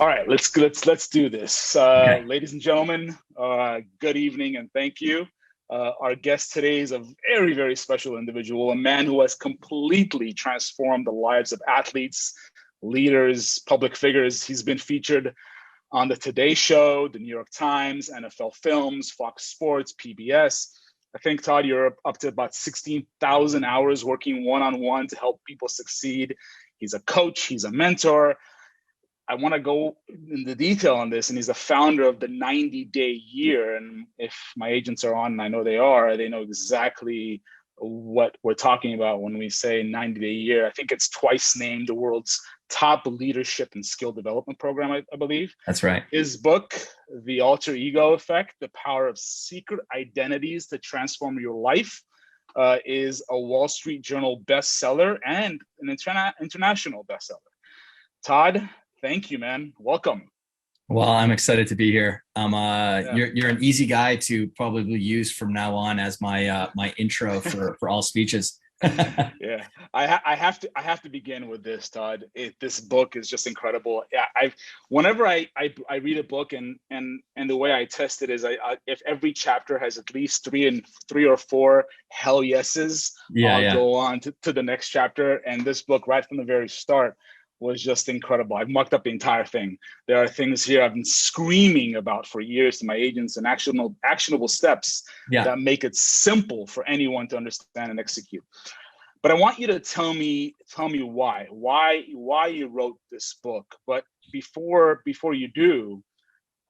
All right, let's do this. Okay. Ladies and gentlemen, good evening and thank you. Our guest today is a very, very special individual, a man who has completely transformed the lives of athletes, leaders, public figures. He's been featured on the Today Show, the New York Times, NFL Films, Fox Sports, PBS. I think, Todd, you're up to about 16,000 hours working one-on-one to help people succeed. He's a coach, he's a mentor. I want to go into detail on this, and he's the founder of the 90-day year. And if my agents are on, and I know they are, they know exactly what we're talking about when we say 90-day year. I think it's twice named the world's top leadership and skill development program, I believe. That's right. His book, The Alter Ego Effect, The Power of Secret Identities to Transform Your Life, is a Wall Street Journal bestseller and an international bestseller. Todd, thank you, man. Welcome. Well, I'm excited to be here. You're an easy guy to probably use from now on as my intro for all speeches. Yeah, I have to begin with this, Todd. This book is just incredible. Whenever I read a book and the way I test it is if every chapter has at least three or four hell yeses, I'll go on to the next chapter. And this book, right from the very start, was just incredible. I've mucked up the entire thing. There are things here I've been screaming about for years to my agents and actionable steps that make it simple for anyone to understand and execute. But I want you to tell me why you wrote this book. But before you do,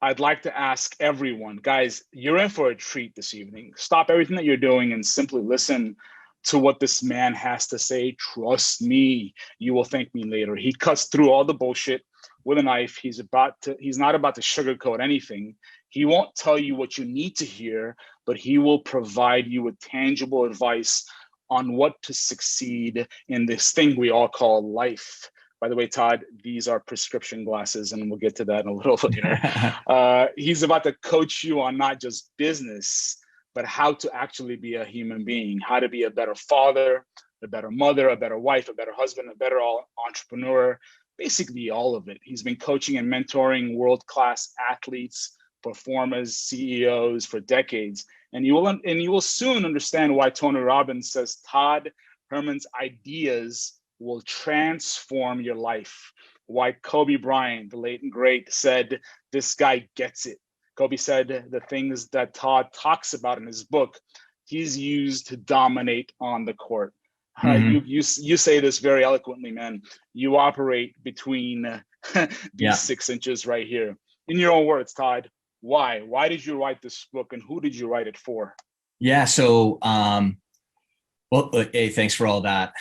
I'd like to ask everyone, guys, you're in for a treat this evening. Stop everything that you're doing and simply listen to what this man has to say. Trust me, you will thank me later. He cuts through all the bullshit with a knife. He's not about to sugarcoat anything. He won't tell you what you need to hear, but he will provide you with tangible advice on what to succeed in this thing we all call life. By the way, Todd, these are prescription glasses, and we'll get to that in a little later. He's about to coach you on not just business, but how to actually be a human being, how to be a better father, a better mother, a better wife, a better husband, a better entrepreneur, basically all of it. He's been coaching and mentoring world-class athletes, performers, CEOs for decades. And you will soon understand why Tony Robbins says Todd Herman's ideas will transform your life. Why Kobe Bryant, the late and great, said, this guy gets it. Kobe said the things that Todd talks about in his book, he's used to dominate on the court. You say this very eloquently, man. You operate between these 6 inches right here. In your own words, Todd, why? Why did you write this book, and who did you write it for? Yeah. So, hey, thanks for all that.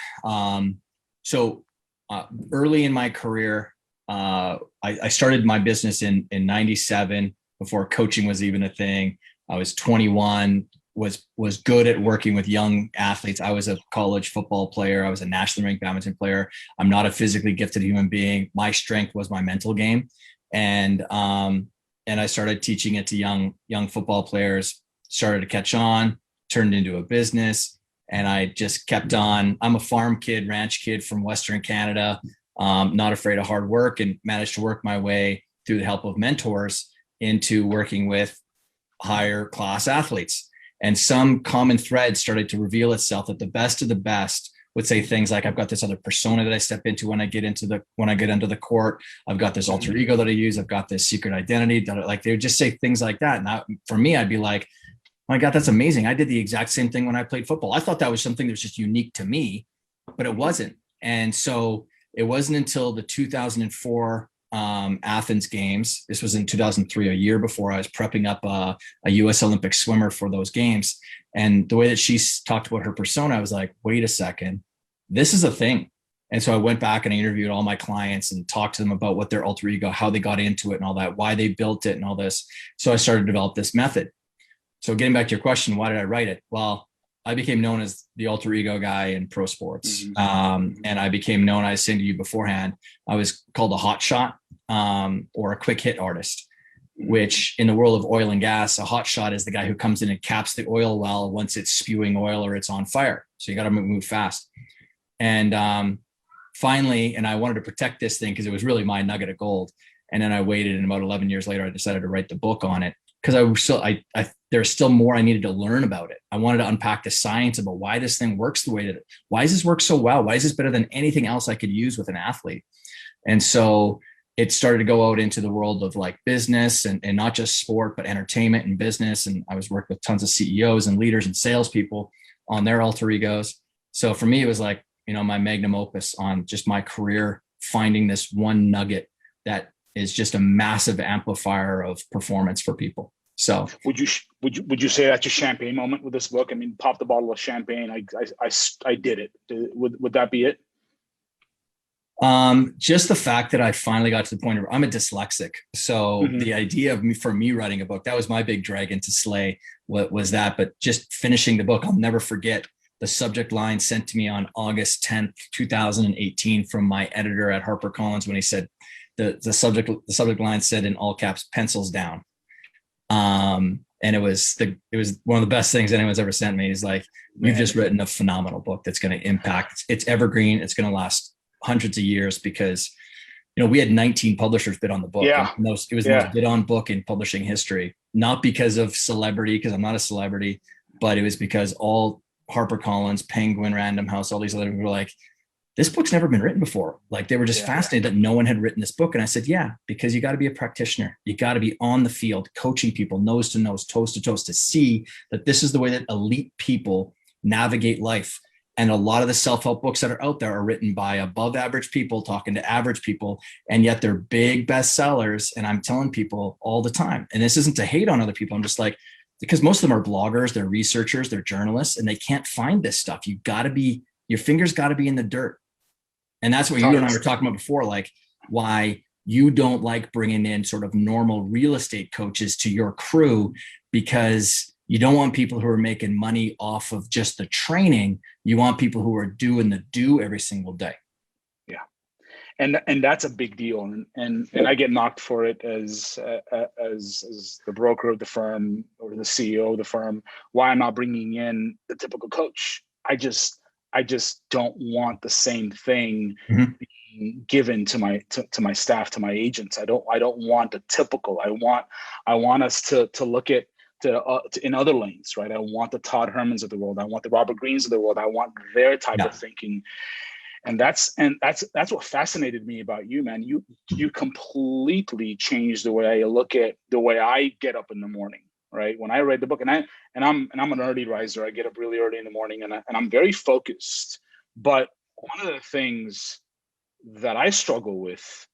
Early in my career, I started my business in 97. Before coaching was even a thing. I was 21, was good at working with young athletes. I was a college football player. I was a nationally ranked badminton player. I'm not a physically gifted human being. My strength was my mental game. And I started teaching it to young football players, started to catch on, turned into a business. And I just kept on. I'm a farm kid, ranch kid from Western Canada, not afraid of hard work, and managed to work my way through the help of mentors into working with higher class athletes. And some common thread started to reveal itself that the best of the best would say things like, I've got this other persona that I step into when I get into the court. I've got this alter ego that I use. I've got this secret identity that, like, they would just say things like that. And for me, I'd be like, my God, that's amazing. I did the exact same thing when I played football. I thought that was something that was just unique to me, but it wasn't. And so it wasn't until the 2004 Athens games. This was in 2003, a year before I was prepping up a US Olympic swimmer for those games. And the way that she talked about her persona, I was like, wait a second, this is a thing. And so I went back and I interviewed all my clients and talked to them about what their alter ego, how they got into it and all that, why they built it and all this. So I started to develop this method. So getting back to your question, why did I write it? Well, I became known as the alter ego guy in pro sports. And I became known, I was saying to you beforehand, I was called a hot shot or a quick hit artist, which in the world of oil and gas, a hot shot is the guy who comes in and caps the oil well once it's spewing oil or it's on fire. So you got to move fast. And finally, and I wanted to protect this thing because it was really my nugget of gold. And then I waited, and about 11 years later, I decided to write the book on it because there's still more I needed to learn about it. I wanted to unpack the science about why this thing works the way that why does this work so well? Why is this better than anything else I could use with an athlete? And so it started to go out into the world of like business and not just sport, but entertainment and business. And I was working with tons of CEOs and leaders and salespeople on their alter egos. So for me, it was like, my magnum opus on just my career, finding this one nugget that is just a massive amplifier of performance for people. So would you say that's your champagne moment with this book? I mean, pop the bottle of champagne. I did it. Would that be it? Just the fact that I finally got to the point where I'm a dyslexic. So the idea of for me writing a book, that was my big dragon to slay. What was that? But just finishing the book, I'll never forget the subject line sent to me on August 10th, 2018 from my editor at HarperCollins when he said the subject line said in all caps, pencils down. And it was one of the best things anyone's ever sent me. He's like, you've just written a phenomenal book that's going to impact. It's evergreen. It's going to last hundreds of years because, we had 19 publishers bid on the book. Yeah. It was the most bid on book in publishing history, not because of celebrity, because I'm not a celebrity, but it was because all HarperCollins, Penguin, Random House, all these other people were like, this book's never been written before. Like they were just fascinated that no one had written this book. And I said, yeah, because you got to be a practitioner. You got to be on the field, coaching people nose to nose, toes to toes to see that this is the way that elite people navigate life. And a lot of the self-help books that are out there are written by above average people talking to average people. And yet they're big bestsellers. And I'm telling people all the time, and this isn't to hate on other people. I'm just like, because most of them are bloggers, they're researchers, they're journalists, and they can't find this stuff. Your fingers got to be in the dirt. And that's what you and I were talking about before, like why you don't like bringing in sort of normal real estate coaches to your crew, because you don't want people who are making money off of just the training. You want people who are doing the do every single day. Yeah. And that's a big deal. And I get knocked for it as the broker of the firm or the CEO of the firm, why I'm not bringing in the typical coach. I just don't want the same thing being given to my staff, to my agents. I don't want the typical. I want us to look at in other lanes, right? I want the Todd Hermans of the world. I want the Robert Greens of the world. I want their type of thinking. And that's what fascinated me about you, man. You completely changed the way I look at the way I get up in the morning. Right. When I read the book, and I'm an early riser, I get up really early in the morning and I'm very focused. But one of the things that I struggle with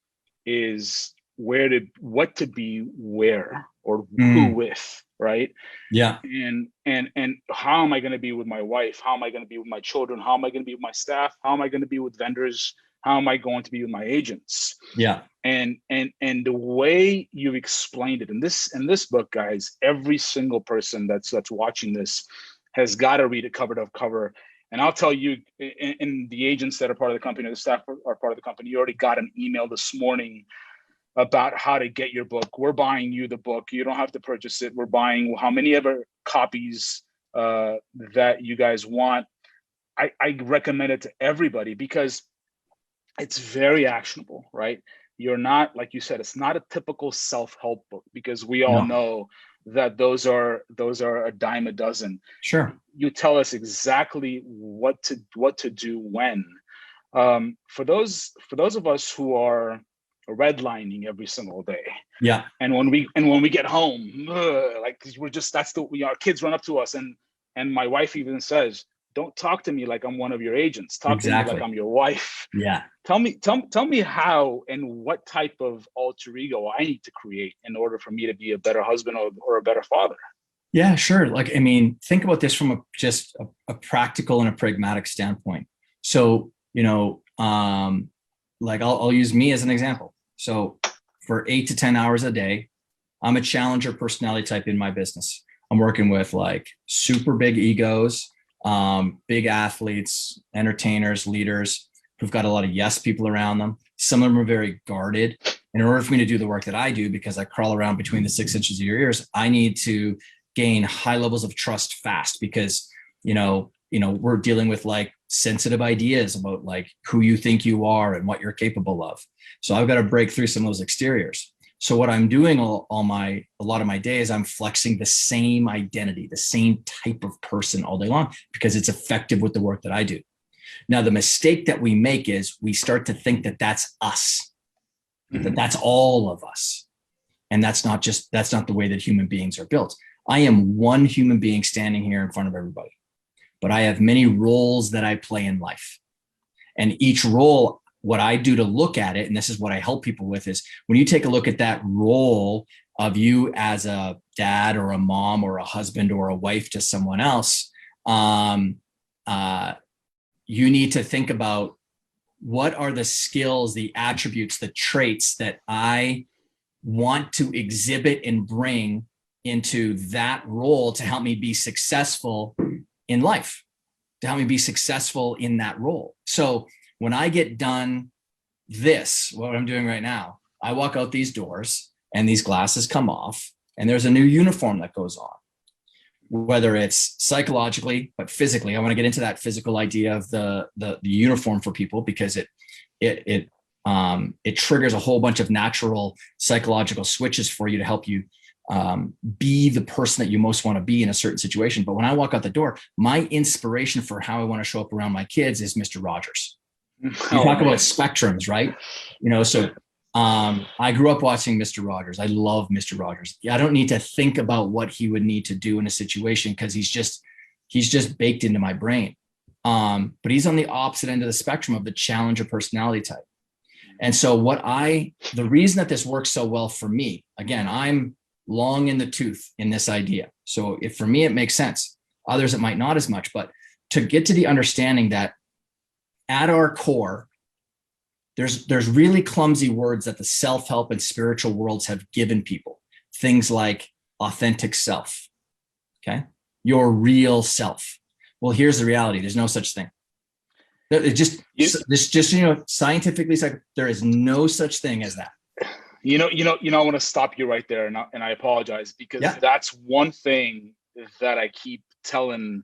is what to be where or who with, right? Yeah. And how am I going to be with my wife? How am I going to be with my children? How am I going to be with my staff? How am I going to be with vendors? How am I going to be with my agents? Yeah. And the way you've explained it in this book, guys, every single person that's watching this has got to read it cover to cover. And I'll tell you, in the agents that are part of the company, or the staff are part of the company, you already got an email this morning about how to get your book. We're buying you the book. You don't have to purchase it. We're buying how many ever copies that you guys want. I recommend it to everybody because it's very actionable, right? You're not, like you said, it's not a typical self-help book because we all know that those are a dime a dozen. Sure. You tell us exactly what to do when. For those of us who are redlining every single day. Yeah. And when we get home, like our kids run up to us and my wife even says, don't talk to me like I'm one of your agents. Talk to me like I'm your wife. Yeah. Tell me how and what type of alter ego I need to create in order for me to be a better husband or a better father. Yeah, sure. Like, I mean, think about this from a practical and a pragmatic standpoint. So, like I'll use me as an example. So for 8 to 10 hours a day, I'm a challenger personality type in my business. I'm working with like super big egos, big athletes, entertainers, leaders who've got a lot of yes people around them. Some of them are very guarded. And in order for me to do the work that I do, because I crawl around between the 6 inches of your ears, I need to gain high levels of trust fast because, we're dealing with like sensitive ideas about like who you think you are and what you're capable of. So I've got to break through some of those exteriors. So what I'm doing a lot of my days, I'm flexing the same identity, the same type of person all day long, because it's effective with the work that I do. Now, the mistake that we make is we start to think that that's us, that that's all of us. And that's not the way that human beings are built. I am one human being standing here in front of everybody, but I have many roles that I play in life. And each role, what I do to look at it, and this is what I help people with, is when you take a look at that role of you as a dad or a mom or a husband or a wife to someone else, you need to think about what are the skills, the attributes, the traits that I want to exhibit and bring into that role to help me be successful in life, to help me be successful in that role. So when I get done what I'm doing right now, I walk out these doors and these glasses come off and there's a new uniform that goes on, whether it's psychologically, but physically. I want to get into that physical idea of the uniform for people, because it triggers a whole bunch of natural psychological switches for you to help you be the person that you most want to be in a certain situation. But when I walk out the door, my inspiration for how I want to show up around my kids is Mr. Rogers. You talk about spectrums, right? So I grew up watching Mr. Rogers. I love Mr. Rogers. I don't need to think about what he would need to do in a situation, because he's just baked into my brain. But he's on the opposite end of the spectrum of the challenger personality type. And so the reason that this works so well for me, again, I'm long in the tooth in this idea. So if for me, it makes sense. Others, it might not as much, but to get to the understanding that at our core, there's really clumsy words that the self-help and spiritual worlds have given people. Things like authentic self, okay? Your real self. Well, here's the reality. There's no such thing. Scientifically, there is no such thing as that. I want to stop you right there, and I apologize, because that's one thing that I keep telling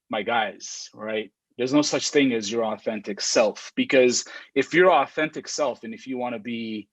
my guys, right? There's no such thing as your authentic self, because if your authentic self, and if you want to be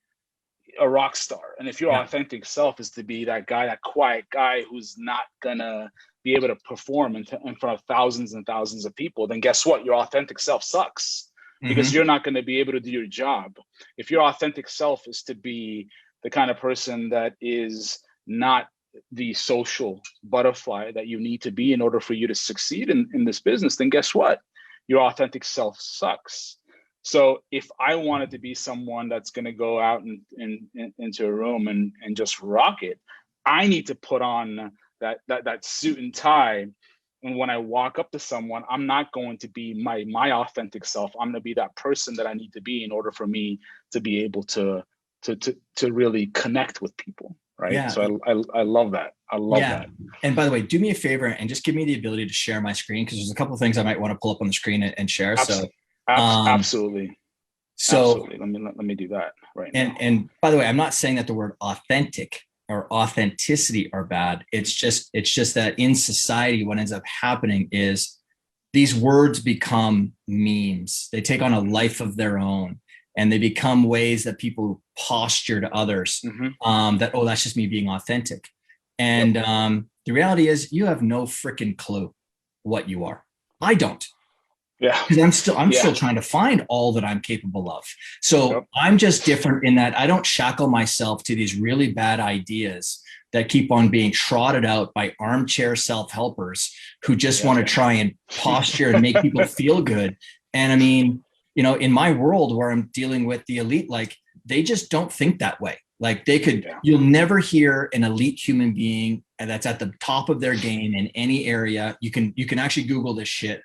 a rock star, and if your authentic self is to be that guy, that quiet guy who's not gonna be able to perform in front of thousands and thousands of people, then guess what? Your authentic self sucks, because you're not going to be able to do your job. If your authentic self is to be the kind of person that is not the social butterfly that you need to be in order for you to succeed in this business, then guess what? Your authentic self sucks. So if I wanted to be someone that's going to go out into a room and just rock it, I need to put on that suit and tie. And when I walk up to someone, I'm not going to be my authentic self. I'm going to be that person that I need to be in order for me to be able to really connect with people. Right. Yeah. So I love that. I love that. And by the way, do me a favor and just give me the ability to share my screen, because there's a couple of things I might want to pull up on the screen and share. Absolutely. Absolutely. Let me do that right now. And by the way, I'm not saying that the word authentic or authenticity are bad. It's just that in society, what ends up happening is these words become memes. They take on a life of their own, and they become ways that people posture to others that's just me being authentic. And the reality is, you have no freaking clue what you are. I don't. Yeah. Because I'm still trying to find all that I'm capable of. So I'm just different in that I don't shackle myself to these really bad ideas that keep on being trotted out by armchair self-helpers who just want to try and posture and make people feel good. And I mean, in my world where I'm dealing with the elite, like, they just don't think that way. Like, you'll never hear an elite human being that's at the top of their game in any area. You can actually Google this shit.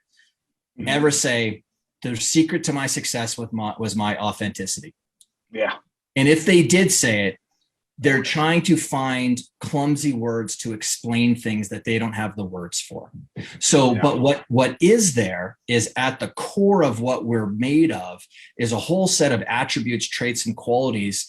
Ever say the secret to my success was my authenticity. Yeah. And if they did say it, they're trying to find clumsy words to explain things that they don't have the words for. So, but what is there is at the core of what we're made of is a whole set of attributes, traits, and qualities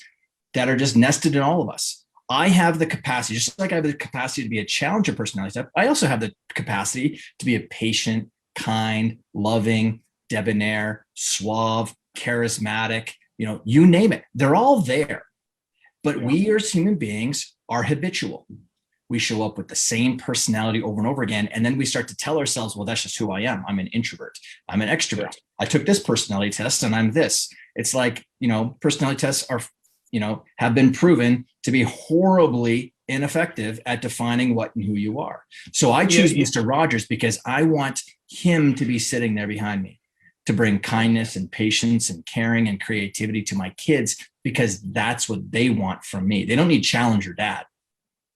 that are just nested in all of us. I have the capacity, just like I have the capacity to be a challenger personality type, I also have the capacity to be a patient, kind, loving, debonair, suave, charismatic, you name it. They're all there. But we as human beings are habitual. We show up with the same personality over and over again. And then we start to tell ourselves, well, that's just who I am. I'm an introvert. I'm an extrovert. Yeah. I took this personality test and I'm this. It's like, personality tests are, have been proven to be horribly ineffective at defining what and who you are. So I choose Mr. Rogers because I want him to be sitting there behind me to bring kindness and patience and caring and creativity to my kids, because that's what they want from me. They don't need Challenger Dad.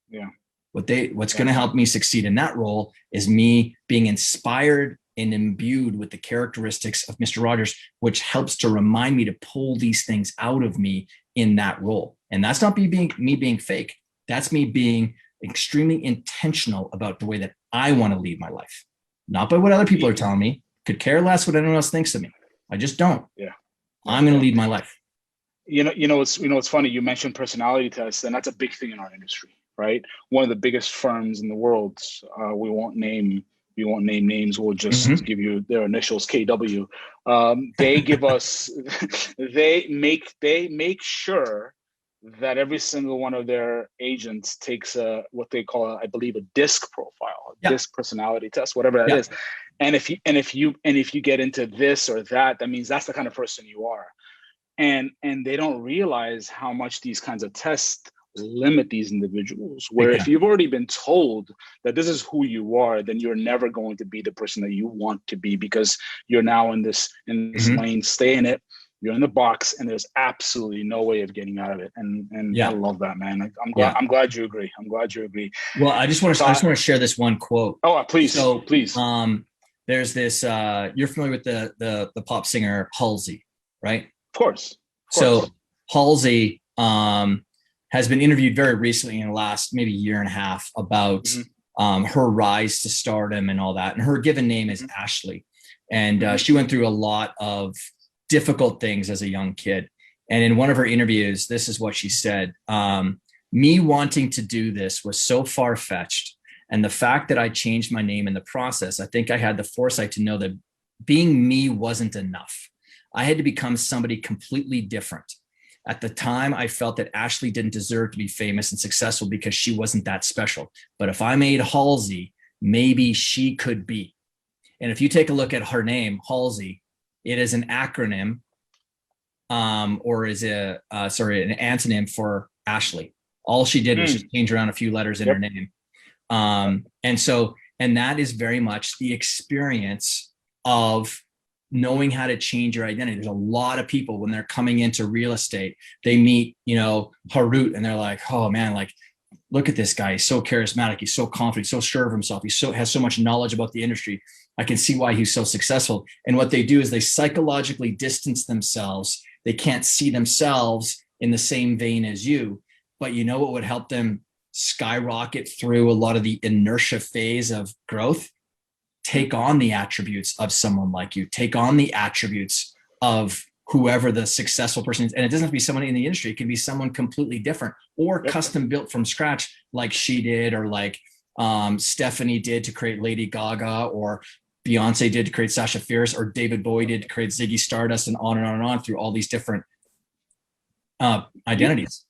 Yeah. What's going to help me succeed in that role is me being inspired and imbued with the characteristics of Mr. Rogers, which helps to remind me to pull these things out of me in that role. And that's not me being fake. That's me being extremely intentional about the way that I want to lead my life, not by what other people are telling me. Could care less what anyone else thinks of me. I just don't. Yeah. I'm going to lead my life. It's funny. You mentioned personality tests, and that's a big thing in our industry, right? One of the biggest firms in the world. We won't name names. We'll just give you their initials, KW. They give us. They make sure that every single one of their agents takes what they call, I believe, a DISC profile, a DISC personality test, whatever that is. And if you get into this or that, that means that's the kind of person you are. And they don't realize how much these kinds of tests limit these individuals, where if you've already been told that this is who you are, then you're never going to be the person that you want to be, because you're now in this lane. Stay in it. You're in the box, and there's absolutely no way of getting out of it. And I love that, man. I'm glad you agree. Well, I just want to share this one quote. Oh, please. So, please. There's this. You're familiar with the pop singer Halsey, right? Of course. So Halsey has been interviewed very recently in the last maybe year and a half about her rise to stardom and all that. And her given name is Ashley. And she went through a lot of difficult things as a young kid. And in one of her interviews, this is what she said. Me wanting to do this was so far-fetched. And the fact that I changed my name in the process, I think I had the foresight to know that being me wasn't enough. I had to become somebody completely different. At the time, I felt that Ashley didn't deserve to be famous and successful because she wasn't that special. But if I made Halsey, maybe she could be. And if you take a look at her name, Halsey, it is an acronym or is an antonym for Ashley. All she did was just change around a few letters in her name. And that is very much the experience of knowing how to change your identity. There's a lot of people when they're coming into real estate, they meet, Harut, and they're like, oh man, like, look at this guy. He's so charismatic. He's so confident, so sure of himself. Has so much knowledge about the industry. I can see why he's so successful. And what they do is they psychologically distance themselves. They can't see themselves in the same vein as you, but you know what would help them skyrocket through a lot of the inertia phase of growth? Take on the attributes of someone like you. Take on the attributes of whoever the successful person is. And it doesn't have to be someone in the industry. It can be someone completely different or custom built from scratch, like she did, or like Stephanie did to create Lady Gaga, or Beyonce did to create Sasha Fierce, or David Bowie did to create Ziggy Stardust, and on and on and on through all these different identities.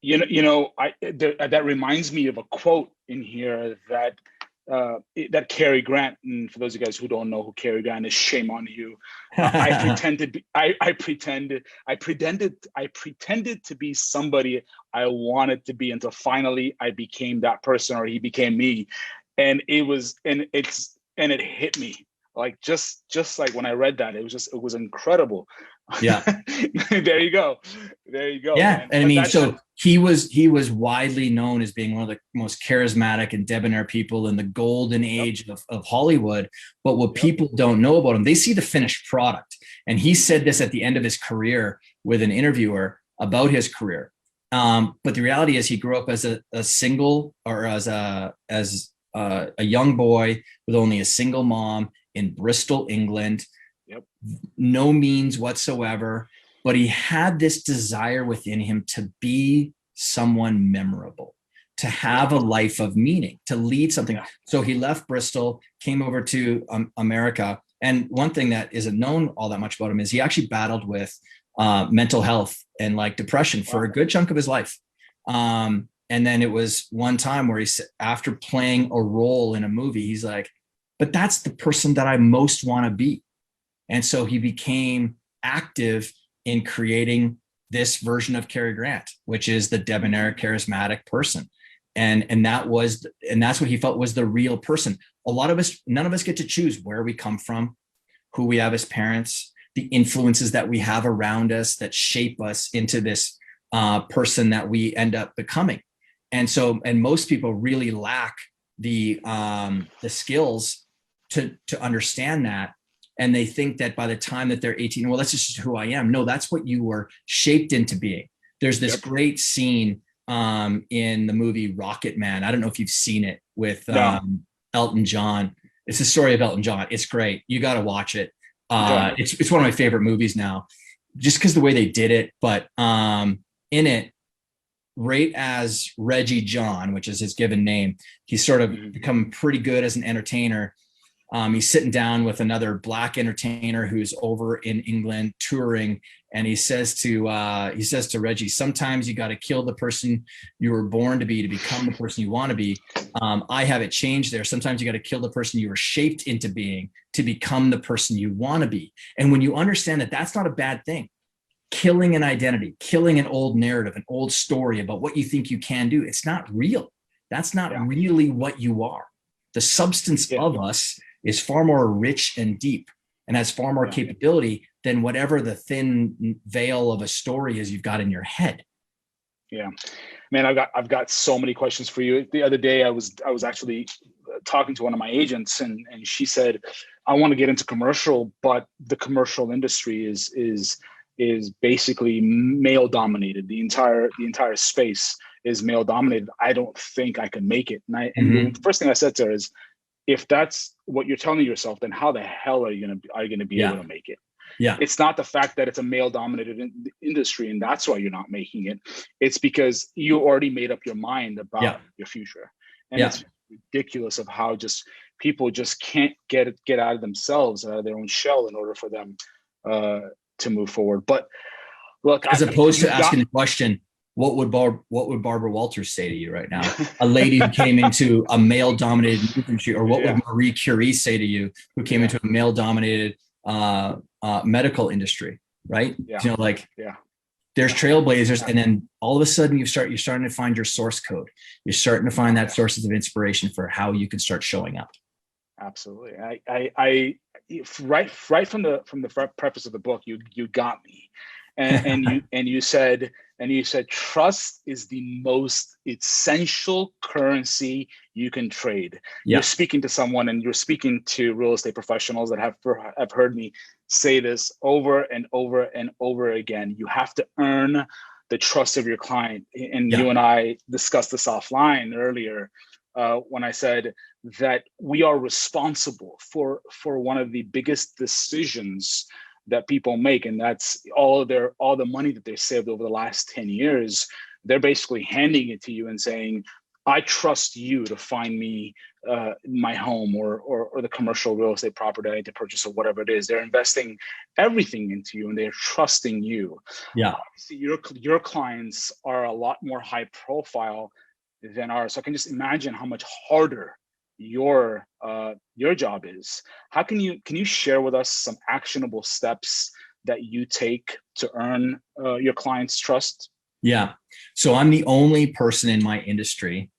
That reminds me of a quote in here that Cary Grant, and for those of you guys who don't know who Cary Grant is, shame on you. I pretended to be somebody I wanted to be until finally I became that person, or he became me. And it hit me like just like when I read that, it was incredible. Yeah. There you go. Yeah. Man. And I mean, so he was widely known as being one of the most charismatic and debonair people in the golden age of Hollywood. But what people don't know about him, they see the finished product. And he said this at the end of his career with an interviewer about his career. But the reality is he grew up as a single, or as a young boy with only a single mom in Bristol, England. No means whatsoever, but he had this desire within him to be someone memorable, to have a life of meaning, to lead something. So he left Bristol, came over to America, And one thing that isn't known all that much about him is he actually battled with mental health and like depression for a good chunk of his life. And then it was one time where after playing a role in a movie, he's like, but that's the person that I most want to be. And so he became active in creating this version of Cary Grant, which is the debonair, charismatic person. And that's what he felt was the real person. A lot of us, none of us get to choose where we come from, who we have as parents, the influences that we have around us that shape us into this person that we end up becoming. And most people really lack the skills to understand that. And they think that by the time that they're 18, well, that's just who I am. No, that's what you were shaped into being. There's this great scene in the movie Rocket Man. I don't know if you've seen it with Elton John. It's the story of Elton John. It's great. You got to watch it. It's one of my favorite movies now, just because the way they did it. But in it, right as Reggie John, which is his given name, he's sort of become pretty good as an entertainer. He's sitting down with another Black entertainer who's over in England touring, and he says to Reggie, sometimes you got to kill the person you were born to become the person you want to be. I have it changed there. Sometimes you got to kill the person you were shaped into being to become the person you want to be. And when you understand that that's not a bad thing, killing an identity, killing an old narrative, an old story about what you think you can do, it's not real. That's not really what you are. The substance of us is far more rich and deep and has far more capability than whatever the thin veil of a story is you've got in your head. Yeah, man, I've got so many questions for you. The other day, I was actually talking to one of my agents, and she said, I want to get into commercial, but the commercial industry is basically male dominated. The entire space is male dominated. I don't think I can make it. And the first thing I said to her is, if that's what you're telling yourself, then how the hell are you gonna be able to make it? Yeah, it's not the fact that it's a male dominated industry and that's why you're not making it. It's because you already made up your mind about your future, and it's ridiculous of how just people just can't get out of themselves, out of their own shell, in order for them to move forward. But look, as opposed to asking the question, what would Barbara Walters say to you right now? A lady who came into a male-dominated industry, or what would Marie Curie say to you, who came into a male-dominated medical industry, right? There's trailblazers, and then all of a sudden you're starting to find your source code. You're starting to find that sources of inspiration for how you can start showing up. Absolutely. I right from the preface of the book, you got me, and you said trust is the most essential currency you can trade. You're speaking to someone, and you're speaking to real estate professionals that have heard me say this over and over and over again. You have to earn the trust of your client. And you and I discussed this offline earlier when I said that we are responsible for one of the biggest decisions that people make, and that's all the money that they saved over the last 10 years. They're basically handing it to you and saying, I trust you to find me my home or the commercial real estate property I need to purchase, or whatever it is. They're investing everything into you, and they're trusting you. Obviously, your clients are a lot more high profile than ours. So I can just imagine how much harder your job is. How can you share with us some actionable steps that you take to earn your clients' trust? Yeah. So I'm the only person in my industry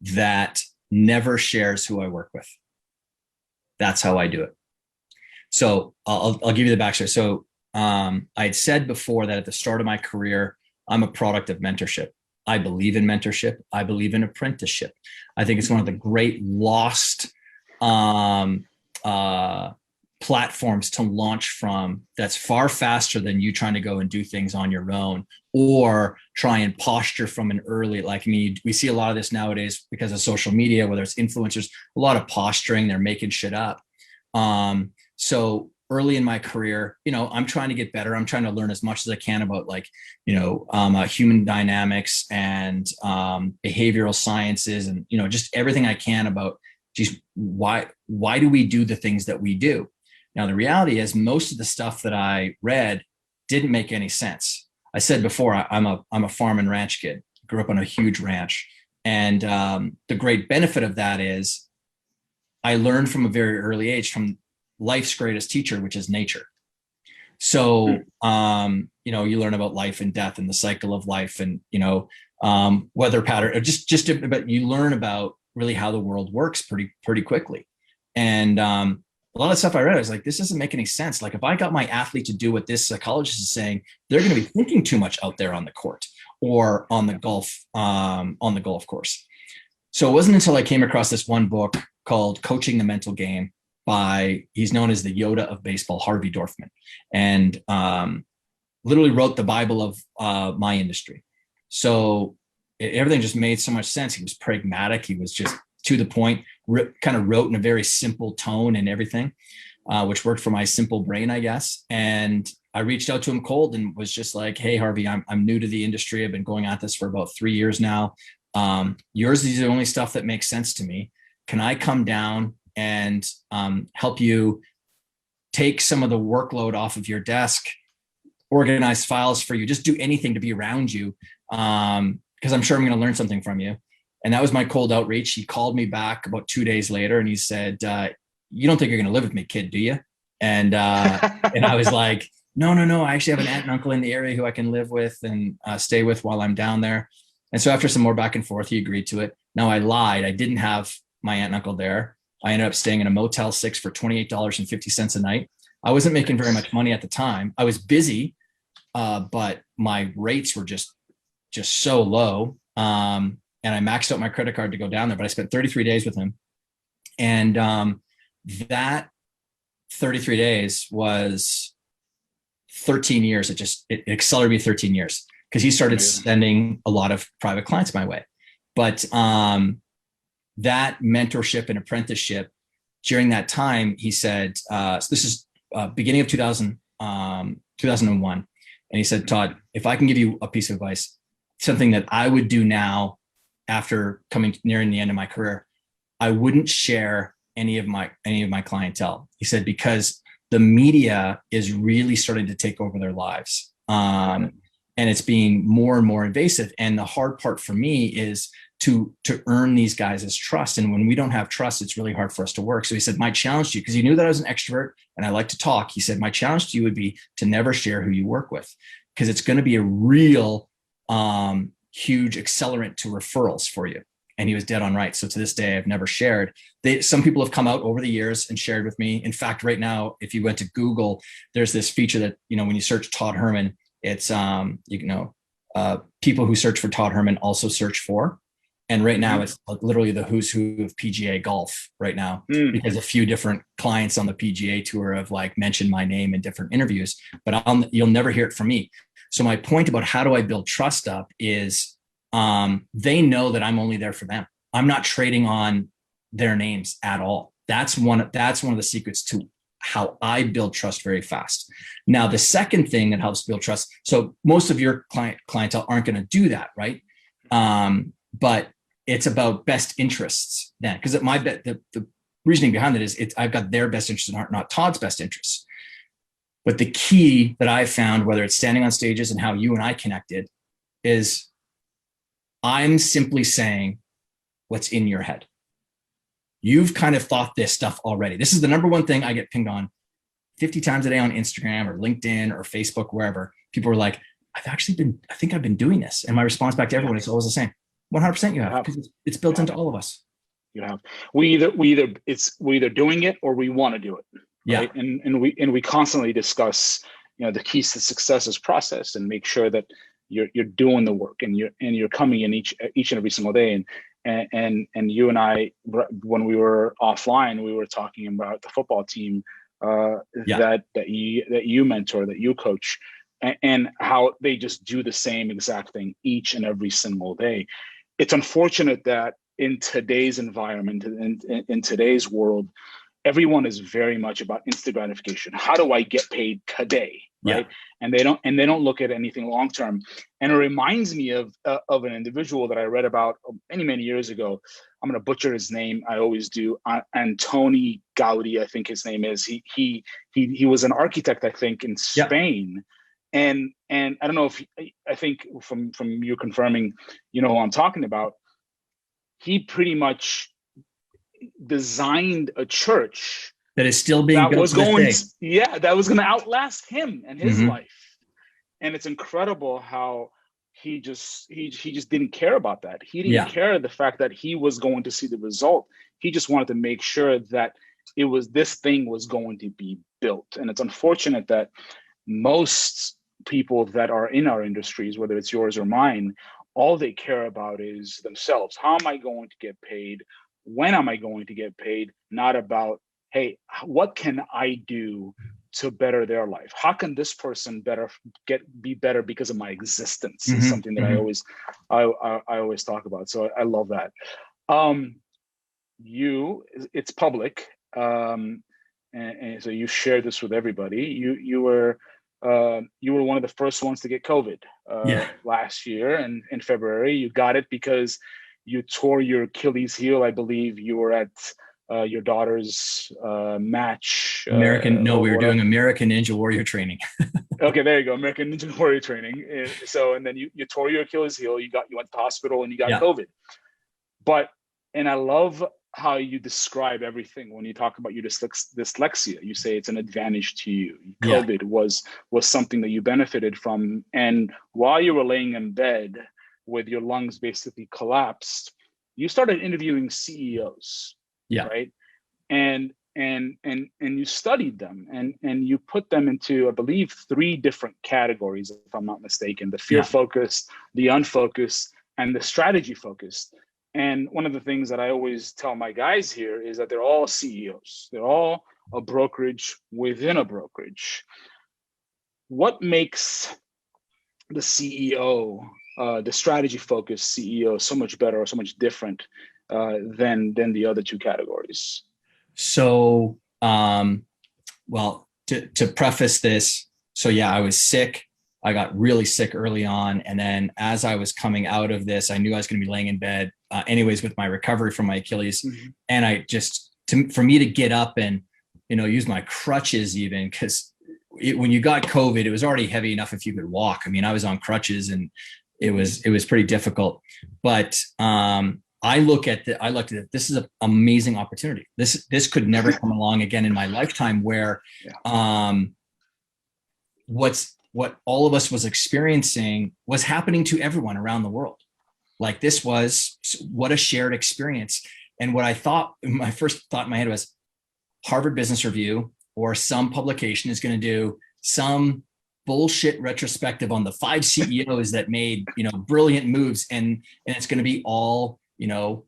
that never shares who I work with. That's how I do it. So I'll give you the backstory. So I had said before that at the start of my career, I'm a product of mentorship. I believe in mentorship. I believe in apprenticeship. I think it's one of the great lost platforms to launch from, that's far faster than you trying to go and do things on your own or try and posture from an early, we see a lot of this nowadays because of social media, whether it's influencers, a lot of posturing, they're making shit up. So early in my career, I'm trying to get better. I'm trying to learn as much as I can about human dynamics and behavioral sciences, and, just everything I can about, geez, why do we do the things that we do? Now, the reality is most of the stuff that I read didn't make any sense. I said before, I'm a farm and ranch kid, grew up on a huge ranch. And the great benefit of that is I learned from a very early age from life's greatest teacher, which is nature. So, you learn about life and death and the cycle of life and, weather pattern, but you learn about really how the world works pretty quickly. And a lot of stuff I read, I was like, this doesn't make any sense. Like if I got my athlete to do what this psychologist is saying, they're going to be thinking too much out there on the court or on the golf course. So it wasn't until I came across this one book called Coaching the Mental Game he's known as the Yoda of baseball, Harvey Dorfman, and literally wrote the Bible of my industry. So everything just made so much sense. He was pragmatic. He was just to the point, kind of wrote in a very simple tone and everything, which worked for my simple brain, I guess. And I reached out to him cold and was just like, hey, Harvey, I'm new to the industry. I've been going at this for about 3 years now. Yours is the only stuff that makes sense to me. Can I come down and help you take some of the workload off of your desk, organize files for you, just do anything to be around you? Because I'm sure I'm going to learn something from you. And that was my cold outreach. He called me back about 2 days later and he said, you don't think you're going to live with me, kid, do you? And I was like, no. I actually have an aunt and uncle in the area who I can live with and stay with while I'm down there. And so after some more back and forth, he agreed to it. Now I lied. I didn't have my aunt and uncle there. I ended up staying in a Motel 6 for $28.50 a night. I wasn't making very much money at the time. I was busy, but my rates were just so low. And I maxed out my credit card to go down there, but I spent 33 days with him. And that 33 days was 13 years. It accelerated me 13 years because he started sending a lot of private clients my way. But that mentorship and apprenticeship during that time, he said, so this is beginning of 2001. And he said, Todd, if I can give you a piece of advice, something that I would do now after nearing the end of my career, I wouldn't share any of my clientele. He said, because the media is really starting to take over their lives. And it's being more and more invasive. And the hard part for me is to earn these guys' trust. And when we don't have trust, it's really hard for us to work. So he said, my challenge to you, because he knew that I was an extrovert and I like to talk. He said, my challenge to you would be to never share who you work with, because it's going to be a real huge accelerant to referrals for you. And he was dead on right. So to this day, I've never shared. Some people have come out over the years and shared with me. In fact, right now, if you went to Google, there's this feature that, when you search Todd Herman, it's, people who search for Todd Herman also search for. And right now it's literally the who's who of PGA golf right now, because a few different clients on the PGA tour have mentioned my name in different interviews, but you'll never hear it from me. So my point about how do I build trust up is they know that I'm only there for them. I'm not trading on their names at all. That's one of the secrets to how I build trust very fast. Now, the second thing that helps build trust, so most of your clientele aren't going to do that, right? But it's about best interests then, because the reasoning behind it is I've got their best interests and not Todd's best interests. But the key that I've found, whether it's standing on stages and how you and I connected, is I'm simply saying what's in your head. You've kind of thought this stuff already. This is the number one thing I get pinged on 50 times a day on Instagram or LinkedIn or Facebook, wherever. People are like, I think I've been doing this. And my response back to everyone is always the same. 100% you have, because it's built into all of us. You have. We're either doing it or we want to do it. Right? Yeah. And we constantly discuss, the keys to success is process, and make sure that you're doing the work and you're coming in each and every single day. And you and I, when we were offline, we were talking about the football team that you mentor, that you coach, and how they just do the same exact thing each and every single day. It's unfortunate that in today's environment, in today's world, everyone is very much about instant gratification. How do I get paid today? Right. Yeah. And they don't look at anything long term. And it reminds me of an individual that I read about many years ago. I'm going to butcher his name. I always do. Antoni Gaudi, I think his name is. He was an architect, I think, in Spain. Yeah. And I don't know if I think from you confirming, you know who I'm talking about. He pretty much designed a church that is still being that built was going that was going to outlast him and his life. And it's incredible how he just didn't care about that. He didn't care the fact that he was going to see the result. He just wanted to make sure that this thing was going to be built. And it's unfortunate that most people that are in our industries, whether it's yours or mine, all they care about is themselves. How am I going to get paid? When am I going to get paid? Not about, hey, what can I do to better their life? How can this person be better because of my existence? Is something that I always talk about. So I love that. It's public, and so you shared this with everybody. You were one of the first ones to get COVID last year, and in February. You got it because you tore your Achilles heel. I believe you were at your daughter's match. We were doing American Ninja Warrior training. Okay, there you go, American Ninja Warrior training. So, and then you tore your Achilles heel. You went to the hospital and you got COVID. And I love how you describe everything when you talk about your dyslexia. You say it's an advantage to you. COVID was something that you benefited from, and while you were laying in bed with your lungs basically collapsed, you started interviewing CEOs, right? And you studied them and you put them into, I believe, 3 different categories, if I'm not mistaken: the fear focused, the unfocused, and the strategy focused. And one of the things that I always tell my guys here is that they're all CEOs. They're all a brokerage within a brokerage. What makes the CEO, the strategy-focused CEO, so much better or so much different than the other 2 categories? So, well, to preface this, I was sick. I got really sick early on. And then as I was coming out of this, I knew I was going to be laying in bed anyways with my recovery from my Achilles. And I just, for me to get up and, use my crutches even, because when you got COVID, it was already heavy enough if you could walk. I mean, I was on crutches and it was pretty difficult. But I looked at it. This is an amazing opportunity. This could never come along again in my lifetime, where what all of us was experiencing was happening to everyone around the world. Like, this was what a shared experience. And what I thought, my first thought in my head was Harvard Business Review or some publication is going to do some bullshit retrospective on the 5 CEOs that made, brilliant moves. And it's going to be all,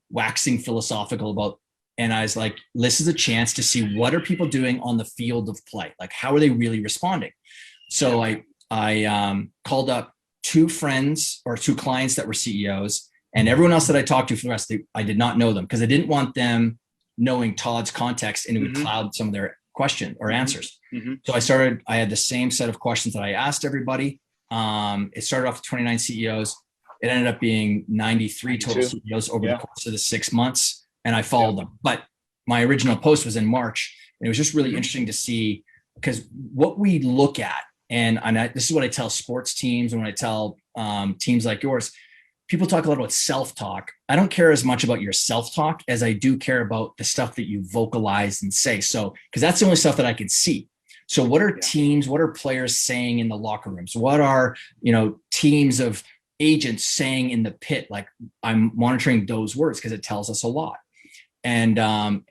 waxing philosophical about. And I was like, this is a chance to see what are people doing on the field of play? Like, how are they really responding? So I called up 2 friends or 2 clients that were CEOs, and everyone else that I talked to for the rest, I did not know them because I didn't want them knowing Todd's context, and it would cloud some of their question or answers. So I had the same set of questions that I asked everybody. It started off with 29 CEOs. It ended up being 93 total CEOs over the course of the 6 months, and I followed them. But my original post was in March, and it was just really interesting to see, because what we look at, this is what I tell sports teams, and when I tell teams like yours, people talk a lot about self-talk. I don't care as much about your self-talk as I do care about the stuff that you vocalize and say. So, because that's the only stuff that I can see. So what are teams, what are players saying in the locker rooms? What are, teams of agents saying in the pit? Like, I'm monitoring those words because it tells us a lot. And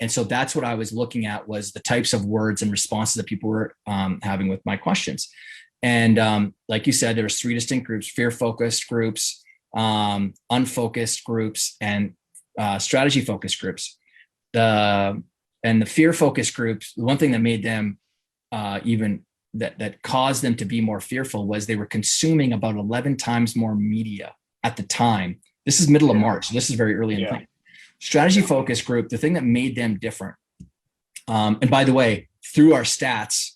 so that's what I was looking at, was the types of words and responses that people were having with my questions. And like you said, there was 3 distinct groups: fear-focused groups, unfocused groups, and strategy-focused groups. The fear-focused groups, the one thing that made them that caused them to be more fearful was they were consuming about 11 times more media at the time. This is middle of March. So this is very early in the thing. Strategy focus group, the thing that made them different And by the way, through our stats,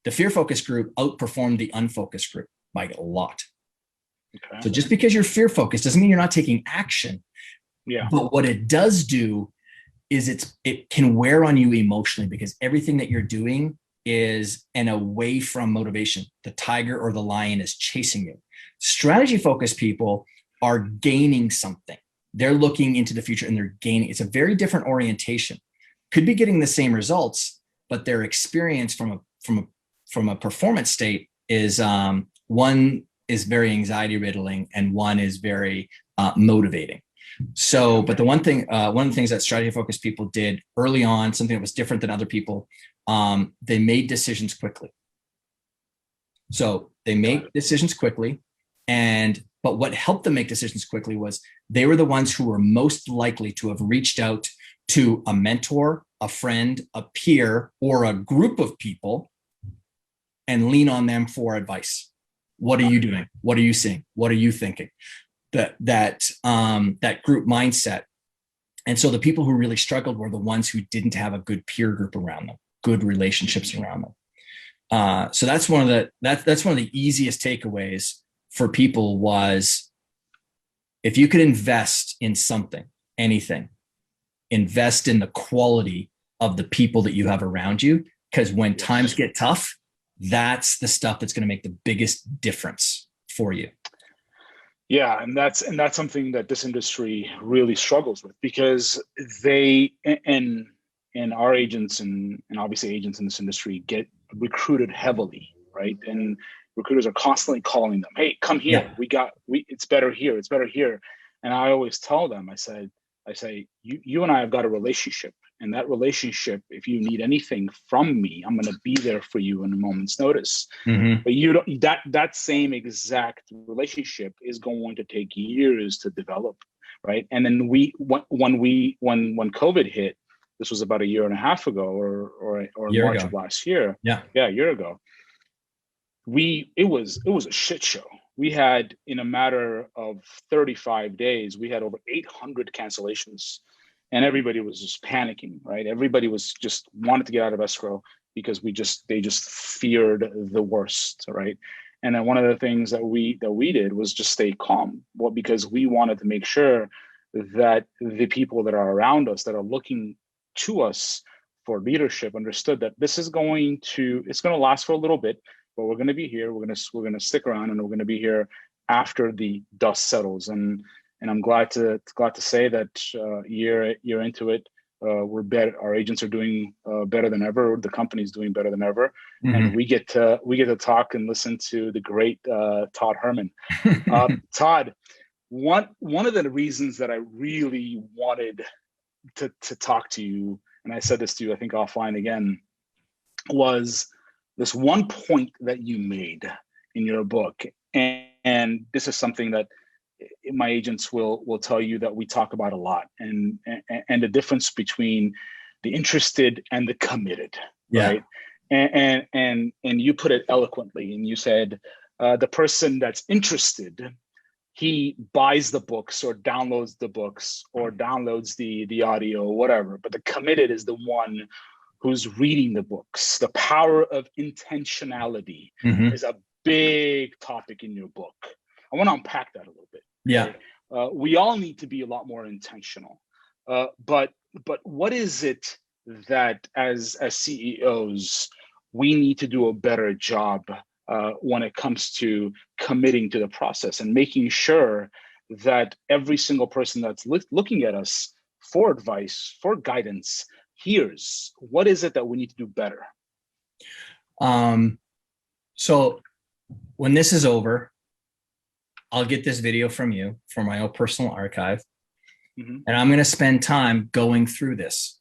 the fear focused group outperformed the unfocused group by a lot. Okay. So just because you're fear focused doesn't mean you're not taking action. Yeah. But what it does do is it can wear on you emotionally, because everything that you're doing is an away from motivation. The tiger or the lion is chasing you. Strategy focused people are gaining something. They're looking into the future and they're gaining. It's a very different orientation. Could be getting the same results, but their experience from a performance state is one is very anxiety riddling and one is very motivating. So, but one of the things that strategy focused people did early on, something that was different than other people, they made decisions quickly. So they made decisions quickly, but what helped them make decisions quickly was they were the ones who were most likely to have reached out to a mentor, a friend, a peer, or a group of people and lean on them for advice. What are you doing? What are you seeing? What are you thinking? That group mindset. And so the people who really struggled were the ones who didn't have a good peer group around them, good relationships around them. So that's one of the easiest takeaways for people was, if you could invest in something, anything, invest in the quality of the people that you have around you, because when times get tough, that's the stuff that's going to make the biggest difference for you. Yeah, and that's something that this industry really struggles with, because they and our agents and obviously agents in this industry get recruited heavily, right? And recruiters are constantly calling them, "Hey, come here. Yeah. It's better here. It's better here." And I always tell them, I say, you and I have got a relationship, and that relationship, if you need anything from me, I'm going to be there for you in a moment's notice. Mm-hmm. But you don't. That same exact relationship is going to take years to develop, right? And then when COVID hit, this was about a year and a half ago, or March of last year. Yeah, a year ago. It was a shit show. We had, in a matter of 35 days, we had over 800 cancellations, and everybody was just panicking, right? Everybody was just wanted to get out of escrow because they just feared the worst, right? And then one of the things that we did was just stay calm. Well, because we wanted to make sure that the people that are around us, that are looking to us for leadership, understood that it's going to last for a little bit, but we're going to be here. We're going to stick around, and we're going to be here after the dust settles. And I'm glad to say that year into it, we're better. Our agents are doing better than ever. The company's doing better than ever, mm-hmm. and we get to talk and listen to the great Todd Herman. Todd, one of the reasons that I really wanted to talk to you, and I said this to you, I think offline again, was this one point that you made in your book. And this is something that my agents will tell you that we talk about a lot, and the difference between the interested and the committed, right? And you put it eloquently, and you said the person that's interested, he buys the books or downloads the books or downloads the audio or whatever, but the committed is the one who's reading the books. The power of intentionality mm-hmm. is a big topic in your book. I want to unpack that a little bit. Yeah. Right? We all need to be a lot more intentional. But what is it that as CEOs, we need to do a better job when it comes to committing to the process and making sure that every single person that's looking at us for advice, for guidance, hears? What is it that we need to do better? So when this is over, I'll get this video from you for my own personal archive. Mm-hmm. And I'm going to spend time going through this.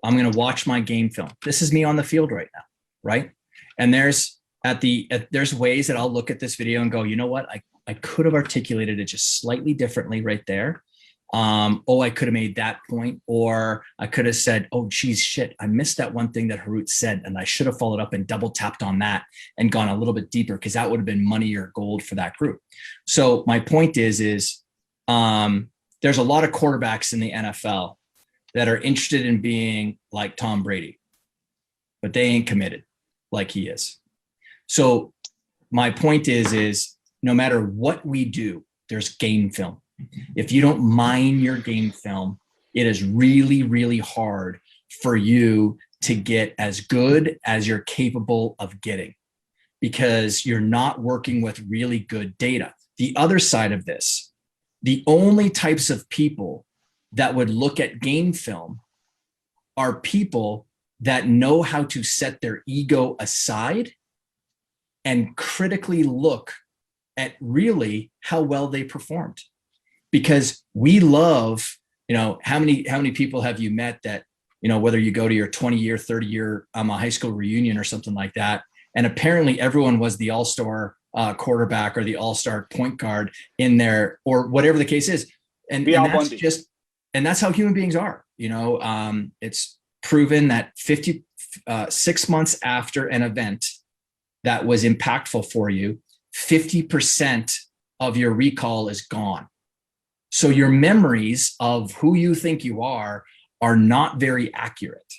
I'm going to watch my game film. This is me on the field right now, right? And there's ways that I'll look at this video and go, you know what? I could have articulated it just slightly differently right there. I could have made that point, or I could have said, oh, geez, shit, I missed that one thing that Harut said, and I should have followed up and double tapped on that and gone a little bit deeper, because that would have been money or gold for that group. So my point is there's a lot of quarterbacks in the NFL that are interested in being like Tom Brady. but they ain't committed like he is. So my point is no matter what we do, there's game film. If you don't mine your game film, it is really, really hard for you to get as good as you're capable of getting, because you're not working with really good data. The other side of this, the only types of people that would look at game film are people that know how to set their ego aside and critically look at really how well they performed. Because we love, how many people have you met that, whether you go to your 20-year, 30-year high school reunion or something like that, and apparently everyone was the all-star quarterback or the all-star point guard in there, or whatever the case is. And that's how human beings are. It's proven that 6 months after an event that was impactful for you, 50% of your recall is gone. So your memories of who you think you are not very accurate.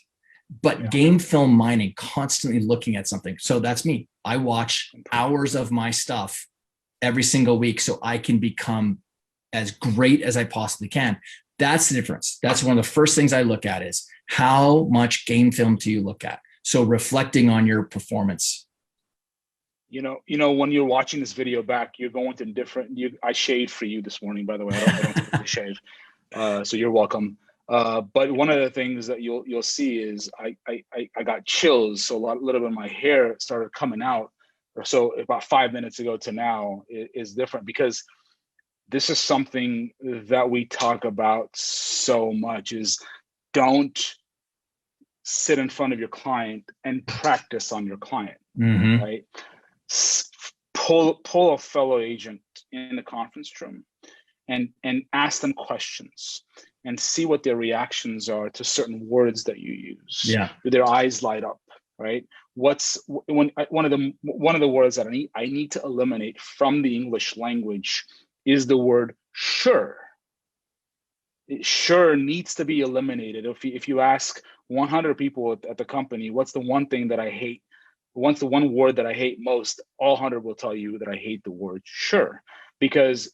But game film mining, constantly looking at something. So that's me. I watch hours of my stuff every single week so I can become as great as I possibly can. That's the difference. That's one of the first things I look at is how much game film do you look at? So reflecting on your performance. When you're watching this video back, you're going to I shaved for you this morning, by the way. I don't typically shave. So you're welcome. But one of the things that you'll see is I got chills. So a little bit of my hair started coming out. So about 5 minutes ago to now is different, because this is something that we talk about so much is don't sit in front of your client and practice on your client, right? Pull a fellow agent in the conference room and ask them questions and see what their reactions are to certain words that you use. Yeah. Do their eyes light up, right? One of the words that I need to eliminate from the English language is the word sure. Sure needs to be eliminated. If you ask 100 people at the company, what's the one thing that I hate? What's the one word that I hate most? All 100 will tell you that I hate the word sure, because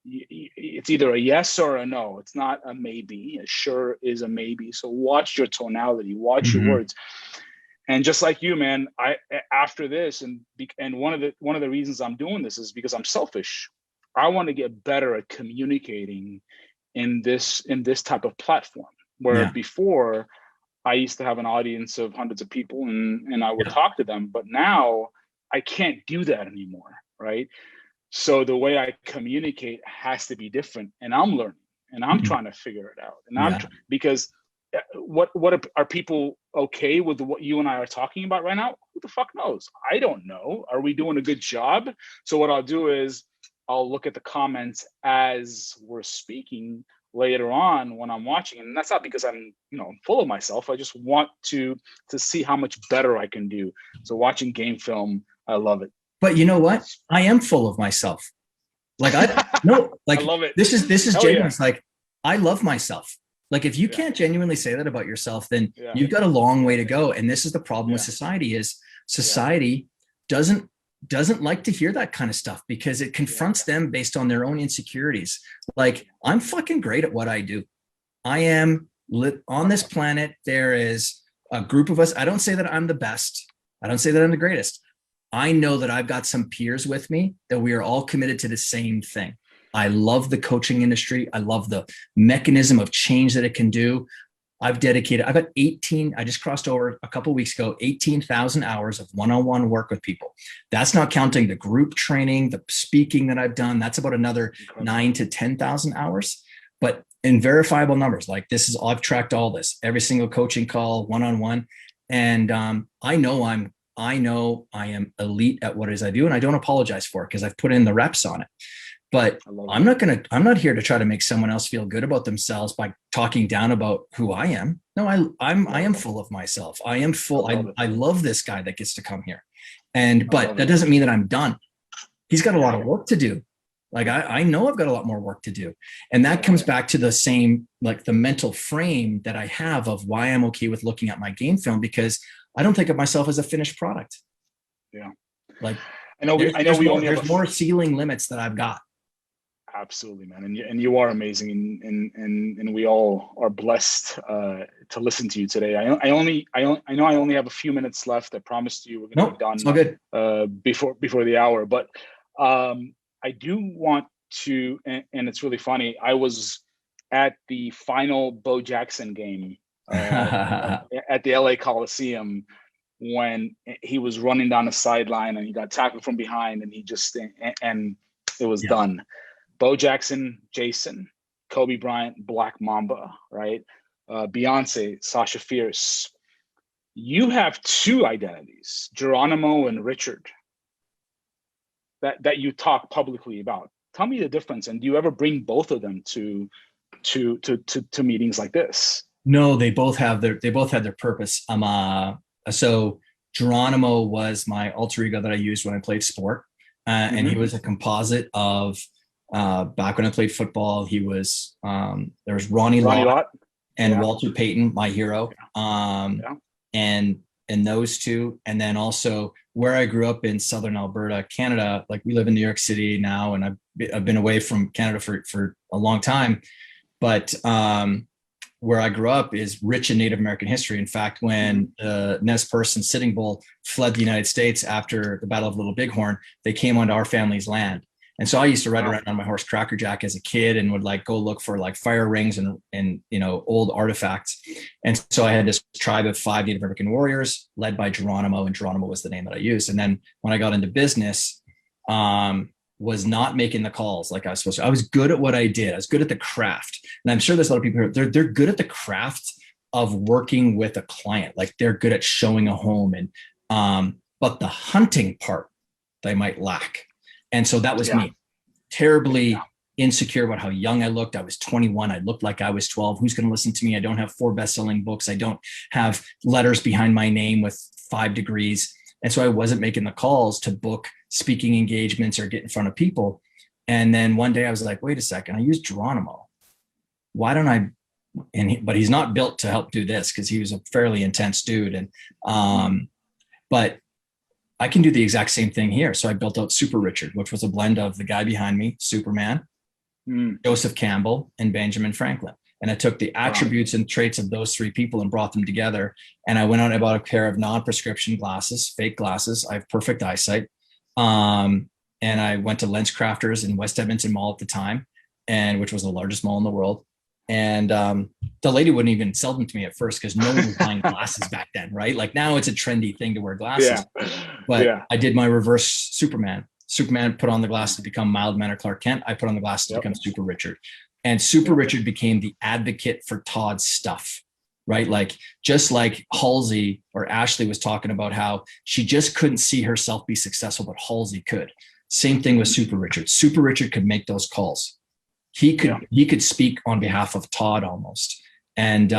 it's either a yes or a no. It's not a maybe. A sure is a maybe. So watch your tonality, watch your words. And just like you, man, after this, and one of the reasons I'm doing this is because I'm selfish. I want to get better at communicating in this type of platform, where before I used to have an audience of hundreds of people and I would talk to them, but now I can't do that anymore, right? So the way I communicate has to be different, and I'm learning and I'm trying to figure it out. And because what are people okay with what you and I are talking about right now? Who the fuck knows? I don't know. Are we doing a good job? So what I'll do is I'll look at the comments as we're speaking later on when I'm watching, and that's not because I'm full of myself. I just want to see how much better I can do. So watching game film, I love it. But you know what? I am full of myself. Like I love it. This is genuine. It's like I love myself. Like if you can't genuinely say that about yourself, then you've got a long way to go. And this is the problem with society is society doesn't like to hear that kind of stuff because it confronts them based on their own insecurities. Like I'm fucking great at what I do. I am on this planet. There is a group of us. I don't say that I'm the best. I don't say that I'm the greatest. I know that I've got some peers with me that we are all committed to the same thing. I love the coaching industry. I love the mechanism of change that it can do. I've got 18, I just crossed over a couple of weeks ago, 18,000 hours of one-on-one work with people. That's not counting the group training, the speaking that I've done. That's about another 9 to 10,000 hours, but in verifiable numbers. Like I've tracked all this, every single coaching call, one-on-one. And I know I am elite at what it is I do, and I don't apologize for it because I've put in the reps on it. But I'm not here to try to make someone else feel good about themselves by talking down about who I am. No, I am full of myself. I am full. I love this guy that gets to come here. But that doesn't mean that I'm done. He's got a lot of work to do. Like I know I've got a lot more work to do. And that comes back to the same, like the mental frame that I have of why I'm okay with looking at my game film, because I don't think of myself as a finished product. Yeah. Like, I know we only have more ceiling limits that I've got. Absolutely, man. And you are amazing. And we all are blessed to listen to you today. I know I only have a few minutes left. I promised you we're going to be done it's all good. Before the hour. But I do want to, and it's really funny. I was at the final Bo Jackson game at the LA Coliseum when he was running down the sideline and he got tackled from behind and he just, and it was done. Bo Jackson, Jason, Kobe Bryant, Black Mamba, right? Beyonce, Sasha Fierce. You have two identities, Geronimo and Richard, that you talk publicly about. Tell me the difference, and do you ever bring both of them to meetings like this? No, they both had their purpose. So Geronimo was my alter ego that I used when I played sport, and he was a composite of back when I played football. He was there was Ronnie Lott and Walter Payton, my hero, and those two, and then also where I grew up in Southern Alberta, Canada. Like, we live in New York City now, and I've been away from Canada for a long time, but where I grew up is rich in Native American history. In fact, when the Nez Perce and Sitting Bull fled the United States after the Battle of Little Bighorn, they came onto our family's land. And so I used to ride around on my horse Cracker Jack as a kid and would like go look for like fire rings and old artifacts. And so I had this tribe of 5 Native American warriors led by Geronimo, and Geronimo was the name that I used. And then when I got into business, was not making the calls like I was supposed to. I was good at what I did. I was good at the craft. And I'm sure there's a lot of people here, they're good at the craft of working with a client. Like, they're good at showing a home, and but the hunting part they might lack. And so that was me, terribly insecure about how young I looked. I was 21. I looked like I was 12. Who's going to listen to me? I don't have 4 best-selling books. I don't have letters behind my name with 5 degrees. And so I wasn't making the calls to book speaking engagements or get in front of people. And then one day I was like, wait a second, I used Geronimo. Why don't I? But he's not built to help do this, because he was a fairly intense dude. And, but I can do the exact same thing here. So I built out Super Richard, which was a blend of the guy behind me, Superman, Joseph Campbell, and Benjamin Franklin. And I took the attributes and traits of those 3 people and brought them together. And I went out and bought a pair of non-prescription glasses, fake glasses. I have perfect eyesight. And I went to Lens Crafters in West Edmonton Mall at the time, which was the largest mall in the world. And the lady wouldn't even sell them to me at first, because no one was buying glasses back then, right? Like, now it's a trendy thing to wear glasses. But I did my reverse Superman. Superman put on the glasses to become Mild Mannered Clark Kent. I put on the glasses to become Super Richard. And Super Richard became the advocate for Todd's stuff, right? Like, just like Halsey or Ashley was talking about how she just couldn't see herself be successful, but Halsey could. Same thing with Super Richard. Super Richard could make those calls. He could speak on behalf of Todd almost. And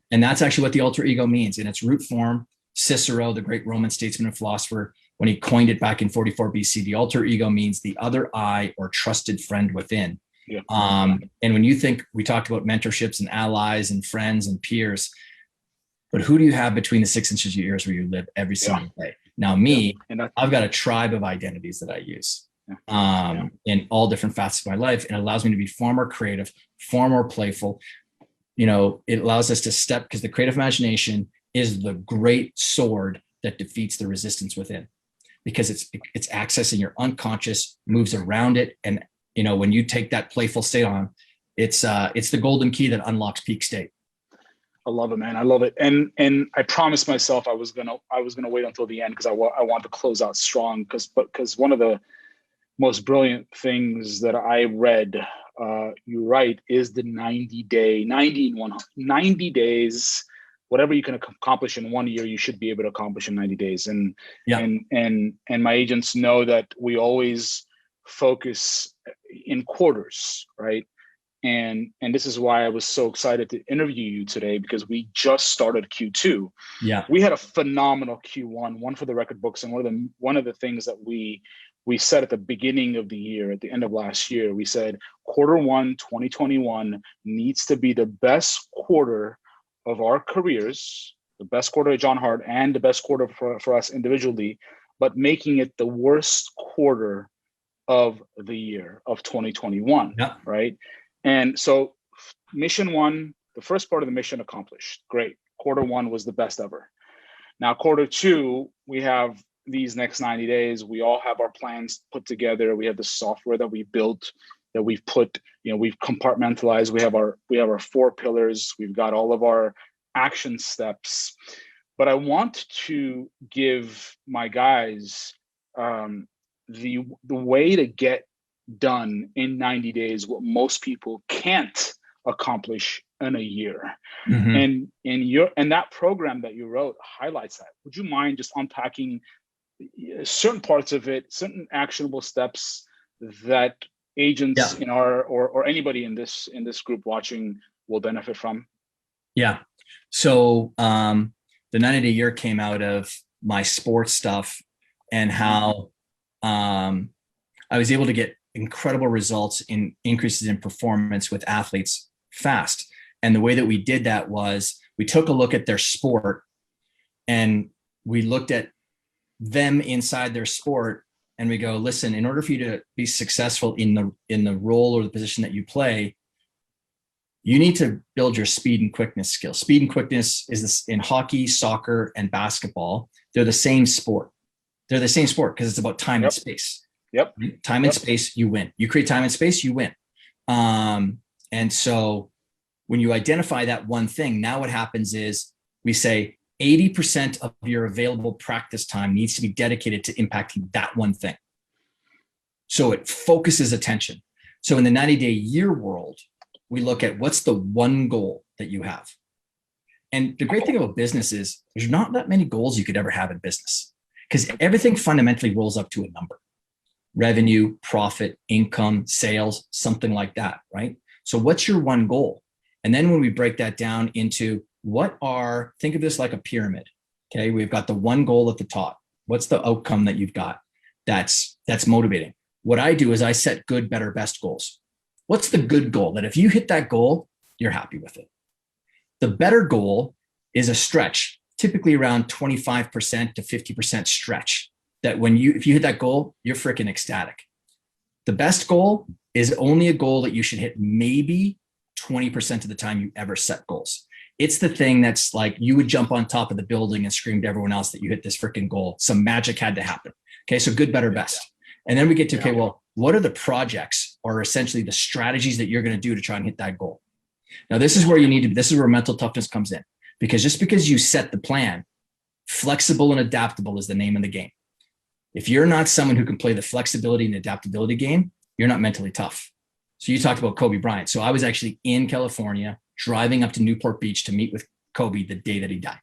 that's actually what the alter ego means in its root form. Cicero, the great Roman statesman and philosopher, when he coined it back in 44 BC, the alter ego means the other I, or trusted friend within. And when you think, we talked about mentorships and allies and friends and peers, but who do you have between the 6 inches of your ears where you live every single day? Now, me, I've got a tribe of identities that I use in all different facets of my life. And it allows me to be far more creative, far more playful. It allows us to step, because the creative imagination is the great sword that defeats the resistance within, because it's accessing your unconscious, moves around it. And, when you take that playful state on, it's the golden key that unlocks peak state. I love it, man. I love it. And I promised myself I was gonna wait until the end, because I want to close out strong, because one of the most brilliant things that I read, you write, is the 90 days, whatever you can accomplish in 1 year, you should be able to accomplish in 90 days. And my agents know that we always focus in quarters, right? And this is why I was so excited to interview you today, because we just started Q2. Yeah, we had a phenomenal Q1, one for the record books, and one of the things that we said at the beginning of the year, at the end of last year, we said Q1 2021 needs to be the best quarter of our careers, the best quarter of JohnHart and the best quarter for us individually, but making it the worst quarter of the year of 2021, right? And so mission one, the first part of the mission accomplished. Great. Quarter one was the best ever. Now, quarter two, we have these next 90 days. We all have our plans put together. We have the software that we built, that we've put, we've compartmentalized. We have our 4 pillars. We've got all of our action steps. But I want to give my guys the way to get done in 90 days what most people can't accomplish in a year. And that program that you wrote highlights that. Would you mind just unpacking certain parts of it, certain actionable steps that agents in our or anybody in this group watching will benefit from? Yeah. So the 90-day year came out of my sports stuff and how I was able to get incredible results in increases in performance with athletes fast. And the way that we did that was we took a look at their sport and we looked at them inside their sport and we go, listen, in order for you to be successful in the role or the position that you play, you need to build your speed and quickness skills. Speed and quickness is this in hockey, soccer, and basketball. They're the same sport. They're the same sport because it's about time and space. Time and space, you win. You create time and space, you win. And so when you identify that one thing, now what happens is we say 80% of your available practice time needs to be dedicated to impacting that one thing. So it focuses attention. So in the 90-day year world, we look at what's the one goal that you have. And the great thing about business is there's not that many goals you could ever have in business because everything fundamentally rolls up to a number. Revenue, profit, income, sales, something like that, right? So what's your one goal? And then when we break that down into think of this like a pyramid, okay? We've got the one goal at the top. What's the outcome that you've got that's motivating? What I do is I set good, better, best goals. What's the good goal? That if you hit that goal, you're happy with it. The better goal is a stretch, typically around 25% to 50% stretch. That if you hit that goal, you're freaking ecstatic. The best goal is only a goal that you should hit maybe 20% of the time you ever set goals. It's the thing that's like you would jump on top of the building and scream to everyone else that you hit this freaking goal. Some magic had to happen. Okay, so good, better, best. And then we get to, okay, well, what are the projects or essentially the strategies that you're going to do to try and hit that goal? Now, this is where this is where mental toughness comes in. Because just because you set the plan, flexible and adaptable is the name of the game. If you're not someone who can play the flexibility and adaptability game, you're not mentally tough. So you talked about Kobe Bryant. So I was actually in California, driving up to Newport Beach to meet with Kobe the day that he died.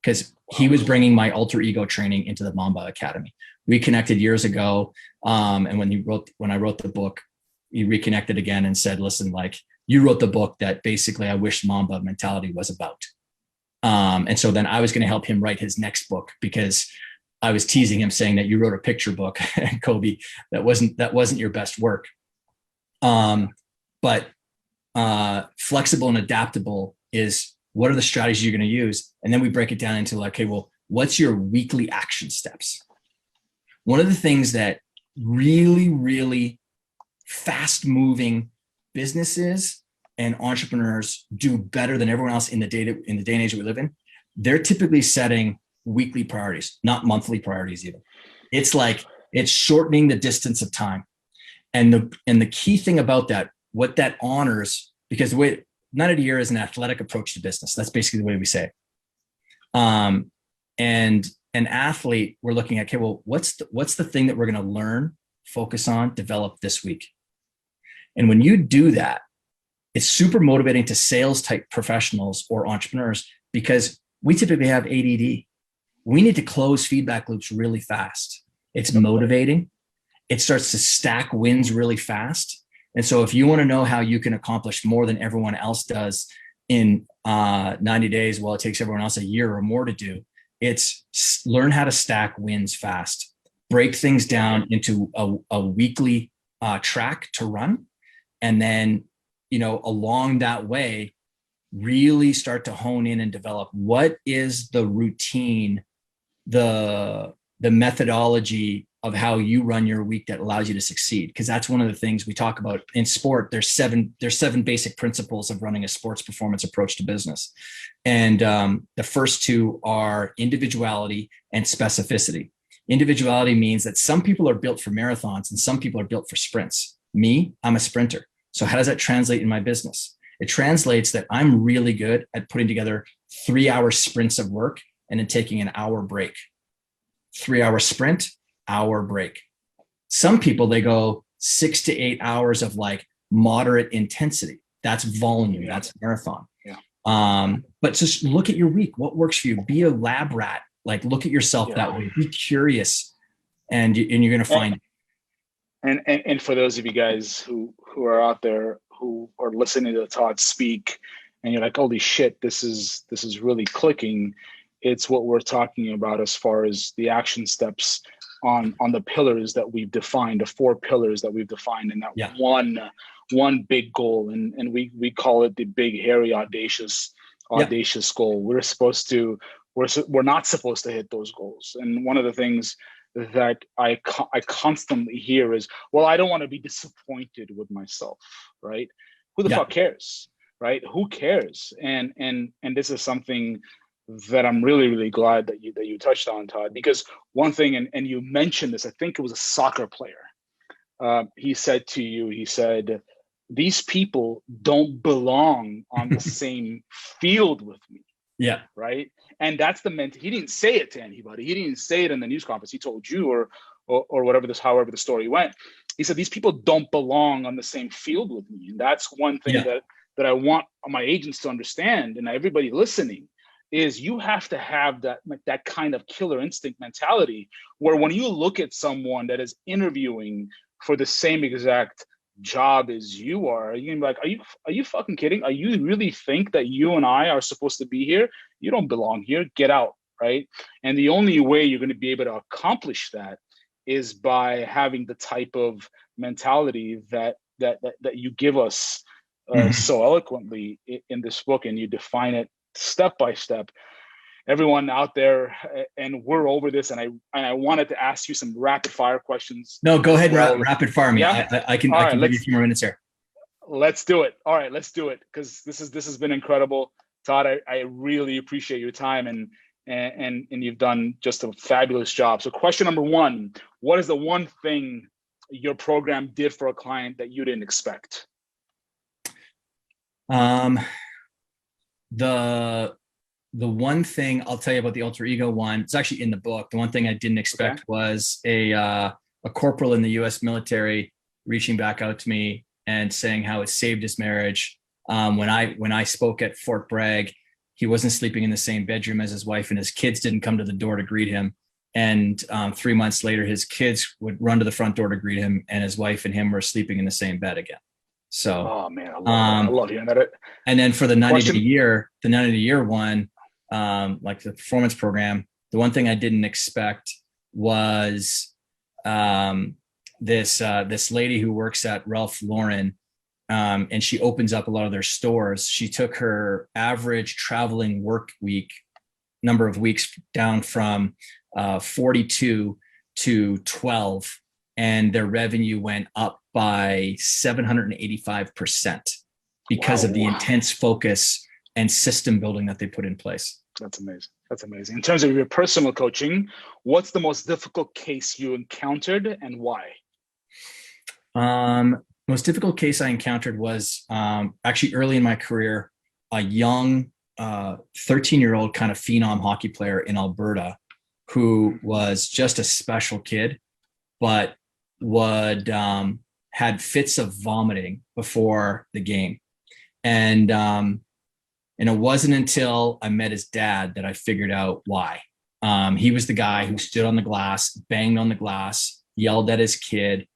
Because he was bringing my alter ego training into the Mamba Academy. We connected years ago. And when I wrote the book, he reconnected again and said, listen, like you wrote the book that basically I wish Mamba mentality was about. And so then I was going to help him write his next book because I was teasing him saying that you wrote a picture book and Kobe, that wasn't your best work. But flexible and adaptable is what are the strategies you're going to use? And then we break it down into like, okay, well, what's your weekly action steps? One of the things that really, really fast moving businesses and entrepreneurs do better than everyone else in the day and age that we live in, they're typically setting weekly priorities, not monthly priorities even. It's shortening the distance of time. And the key thing about that, what that honors, because the way 90 year is an athletic approach to business. That's basically the way we say it. And an athlete, we're looking at, okay, well, what's the thing that we're going to learn, focus on, develop this week? And when you do that, it's super motivating to sales type professionals or entrepreneurs because we typically have ADD. We need to close feedback loops really fast. It's motivating. It starts to stack wins really fast. And so if you want to know how you can accomplish more than everyone else does in 90 days, well, it takes everyone else a year or more to do. It's learn how to stack wins fast, break things down into a weekly track to run. And then, along that way, really start to hone in and develop what is the routine, the methodology of how you run your week that allows you to succeed. Because that's one of the things we talk about in sport. There's seven basic principles of running a sports performance approach to business. And the first two are individuality and specificity. Individuality means that some people are built for marathons and some people are built for sprints. Me, I'm a sprinter. So how does that translate in my business? It translates that I'm really good at putting together 3-hour sprints of work and then taking an hour break. 3-hour sprint, hour break. Some people, they go 6 to 8 hours of like moderate intensity. That's volume. That's marathon. But just look at your week. What works for you? Be a lab rat. Like, look at yourself that way. Be curious, and you're going to find. And for those of you guys who are out there who are listening to Todd speak, and you're like, holy shit, this is really clicking. It's what we're talking about as far as the action steps on the pillars that we've defined, the 4 pillars that we've defined in that one big goal. And we call it the big, hairy, audacious goal. We're not supposed to hit those goals. And one of the things that I constantly hear is, well, I don't want to be disappointed with myself, right? Who the fuck cares, right? Who cares? And this is something that I'm really, really glad that you touched on, Todd, because one thing, and you mentioned this, I think it was a soccer player. He said to you, these people don't belong on the same field with me. Yeah. Right. And that's he didn't say it to anybody. He didn't say it in the news conference. He told you or however the story went. He said, these people don't belong on the same field with me. And that's one thing that I want my agents to understand, and everybody listening, is you have to have that kind of killer instinct mentality where when you look at someone that is interviewing for the same exact job as you are, you're gonna be like, are you fucking kidding? Are you really think that you and I are supposed to be here? You don't belong here. Get out, right? And the only way you're going to be able to accomplish that is by having the type of mentality that you give us so eloquently in this book, and you define it step by step. Everyone out there, and we're over this, and I wanted to ask you some rapid fire questions. No, go ahead, rapid fire me. Yeah? I can give you a few more minutes here. Let's do it. All right, let's do it, because this has been incredible, Todd. I really appreciate your time, and you've done just a fabulous job. So question number 1, what is the one thing your program did for a client that you didn't expect? The one thing I'll tell you about the alter ego one, it's actually in the book. The one thing I didn't expect was a corporal in the U.S. military reaching back out to me and saying how it saved his marriage. When I spoke at Fort Bragg, he wasn't sleeping in the same bedroom as his wife, and his kids didn't come to the door to greet him. And 3 months later, his kids would run to the front door to greet him, and his wife and him were sleeping in the same bed again. So, oh man, I love hearing that. And then for the 90-day year one, like the performance program, the one thing I didn't expect was this lady who works at Ralph Lauren, and she opens up a lot of their stores. She took her average traveling work week number of weeks down from 42 to 12, and their revenue went up by 785% because of the intense focus and system building that they put in place. That's amazing. That's amazing. In terms of your personal coaching, what's the most difficult case you encountered and why? Most difficult case I encountered was actually early in my career, a young 13-year-old kind of phenom hockey player in Alberta who was just a special kid, but had fits of vomiting before the game. And it wasn't until I met his dad that I figured out why. He was the guy who stood on the glass, banged on the glass, yelled at his kid,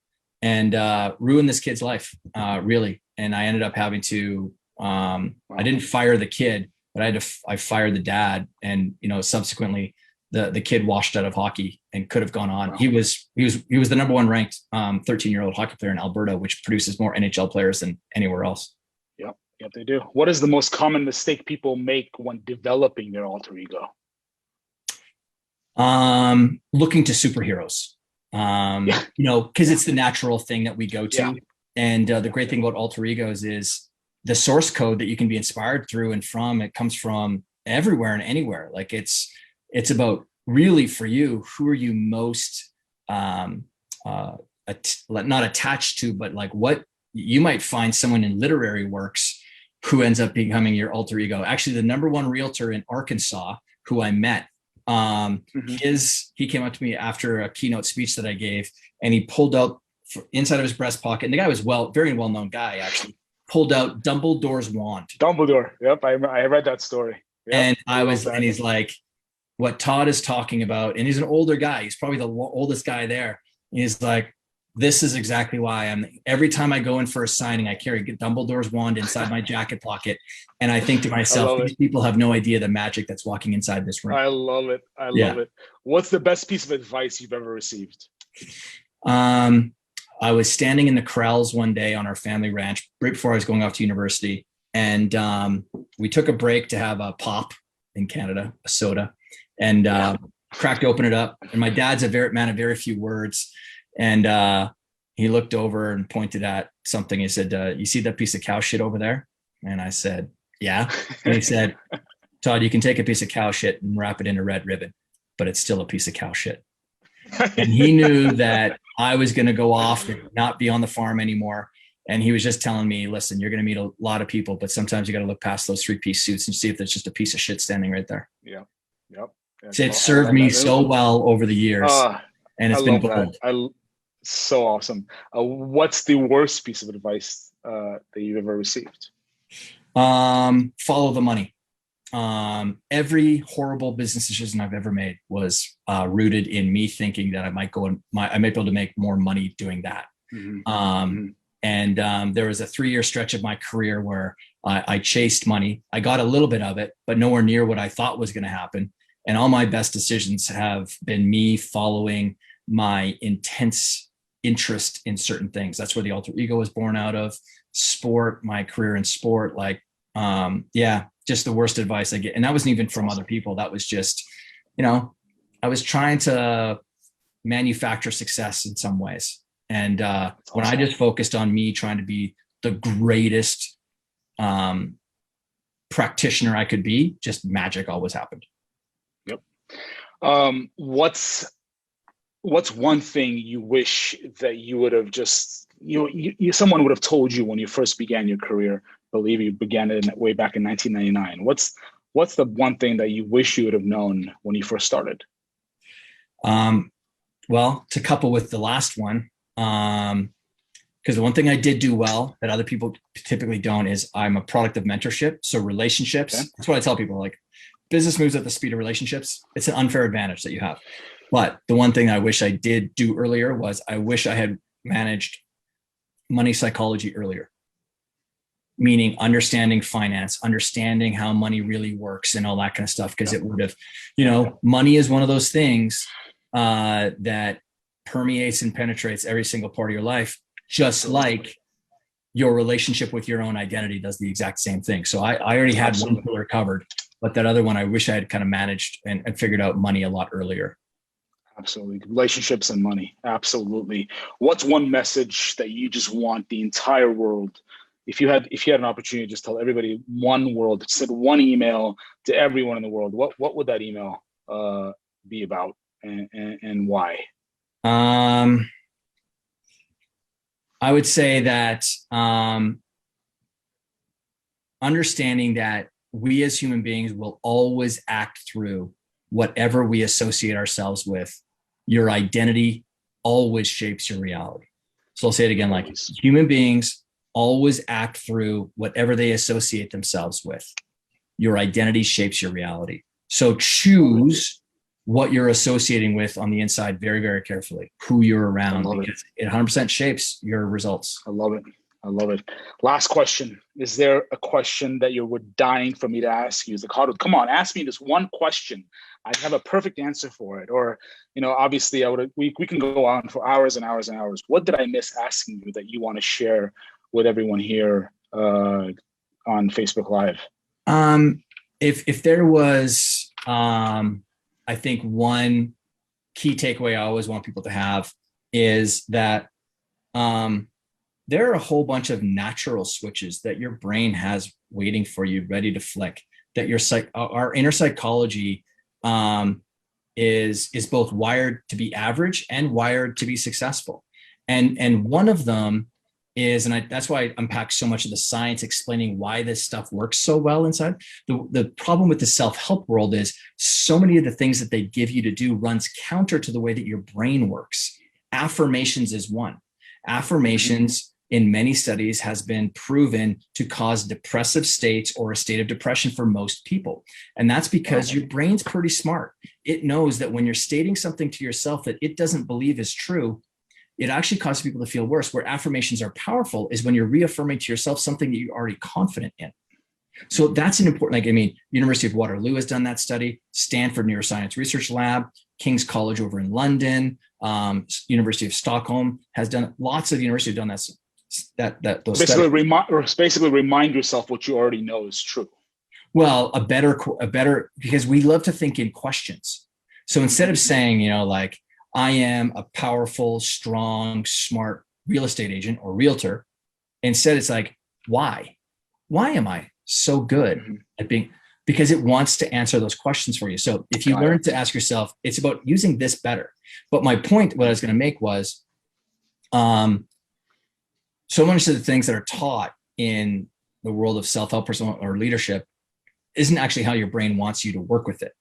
and ruined this kid's life, really. And I ended up having to, I didn't fire the kid, but I fired the dad. And, subsequently the kid washed out of hockey and could have gone on. Wow. He was the number 1 ranked 13-year-old hockey player in Alberta, which produces more NHL players than anywhere else. Yep. Yep, they do. What is the most common mistake people make when developing their alter ego? Looking to superheroes. Because it's the natural thing that we go to. Yeah. And the great thing about alter egos is the source code that you can be inspired through and from. It comes from everywhere and anywhere. Like it's about really for you, who are you most not attached to, but like what you might find someone in literary works who ends up becoming your alter ego. Actually, the number one realtor in Arkansas who I met, he came up to me after a keynote speech that I gave, and he pulled out inside of his breast pocket, and the guy was very well-known guy, actually, pulled out Dumbledore's wand. Dumbledore. Yep. I read that story. Yep. And he's like, what Todd is talking about, and he's an older guy. He's probably the oldest guy there. He's like, this is exactly why every time I go in for a signing, I carry Dumbledore's wand inside my jacket pocket. And I think to myself, these people have no idea the magic that's walking inside this room. I love it. I love it. What's the best piece of advice you've ever received? I was standing in the corrals one day on our family ranch right before I was going off to university. And we took a break to have a pop in Canada, a soda, and cracked open it up. And my dad's a man of very few words. And he looked over and pointed at something. He said, you see that piece of cow shit over there? And I said, yeah. And he said, Todd, you can take a piece of cow shit and wrap it in a red ribbon, but it's still a piece of cow shit. And he knew that I was going to go off and not be on the farm anymore. And he was just telling me, listen, you're going to meet a lot of people, but sometimes you got to look past those 3-piece suits and see if there's just a piece of shit standing right there. Yeah. Yep. It served me so well over the years. And it's been gold. So awesome. What's the worst piece of advice that you've ever received? Follow the money. Every horrible business decision I've ever made was rooted in me thinking that I might be able to make more money doing that. And there was a 3-year stretch of my career where I chased money. I got a little bit of it, but nowhere near what I thought was going to happen. And all my best decisions have been me following my intense interest in certain things. That's where the alter ego was born out of. Sport, my career in sport, just the worst advice I get. And that wasn't even from other people. That was just, I was trying to manufacture success in some ways. And when I just focused on me trying to be the greatest practitioner I could be, just magic always happened. Yep. What's one thing you wish that you would have just, someone would have told you when you first began your career? I believe you began it way back in 1999. What's the one thing that you wish you would have known when you first started? Well, to couple with the last one, because the one thing I did do well that other people typically don't is I'm a product of mentorship. So relationships, That's what I tell people, like business moves at the speed of relationships. It's an unfair advantage that you have. But the one thing I wish I did do earlier was I wish I had managed money psychology earlier, meaning understanding finance, understanding how money really works and all that kind of stuff. Because it would have, money is one of those things that permeates and penetrates every single part of your life, just like your relationship with your own identity does the exact same thing. So I already had one pillar covered, but that other one, I wish I had kind of managed and figured out money a lot earlier. Absolutely. Relationships and money. Absolutely. What's one message that you just want the entire world? If you had an opportunity to just tell everybody one word, send one email to everyone in the world, what would that email be about and why? I would say that understanding that we as human beings will always act through whatever we associate ourselves with. Your identity always shapes your reality. So I'll say it again, like human beings always act through whatever they associate themselves with. Your identity shapes your reality. So choose what you're associating with on the inside very, very carefully, who you're around, because it 100% shapes your results. I love it. I love it. Last question. Is there a question that you were dying for me to ask you? Come on, ask me this one question. I have a perfect answer for it. Or, obviously we can go on for hours and hours and hours. What did I miss asking you that you want to share with everyone here on on Facebook Live? If there was, I think one key takeaway I always want people to have is that there are a whole bunch of natural switches that your brain has waiting for you, ready to flick. That our inner psychology is both wired to be average and wired to be successful. And one of them is, and that's why I unpack so much of the science explaining why this stuff works so well inside. The problem with the self-help world is so many of the things that they give you to do runs counter to the way that your brain works. Affirmations is one. Affirmations in many studies has been proven to cause depressive states or a state of depression for most people. And that's because your brain's pretty smart. It knows that when you're stating something to yourself that it doesn't believe is true, it actually causes people to feel worse. Where affirmations are powerful is when you're reaffirming to yourself something that you're already confident in. So that's an important, University of Waterloo has done that study, Stanford Neuroscience Research Lab, King's College over in London, University of Stockholm has done, lots of universities have done those basically remind yourself what you already know is true. Well, a better, because we love to think in questions. So instead of saying, I am a powerful, strong, smart real estate agent or realtor, instead it's like, why am I so good at being, because it wants to answer those questions for you. So if you learn to ask yourself, it's about using this better. But my point, what I was going to make was, so much of the things that are taught in the world of self-help, personal or leadership isn't actually how your brain wants you to work with it.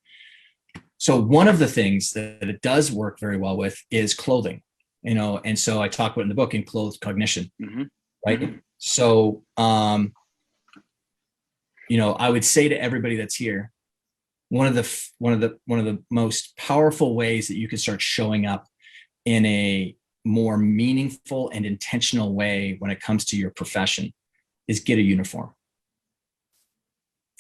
So one of the things that it does work very well with is clothing, and so I talk about in the book, Enclothed Cognition, right? So, I would say to everybody that's here, one of the most powerful ways that you can start showing up in a more meaningful and intentional way when it comes to your profession is get a uniform.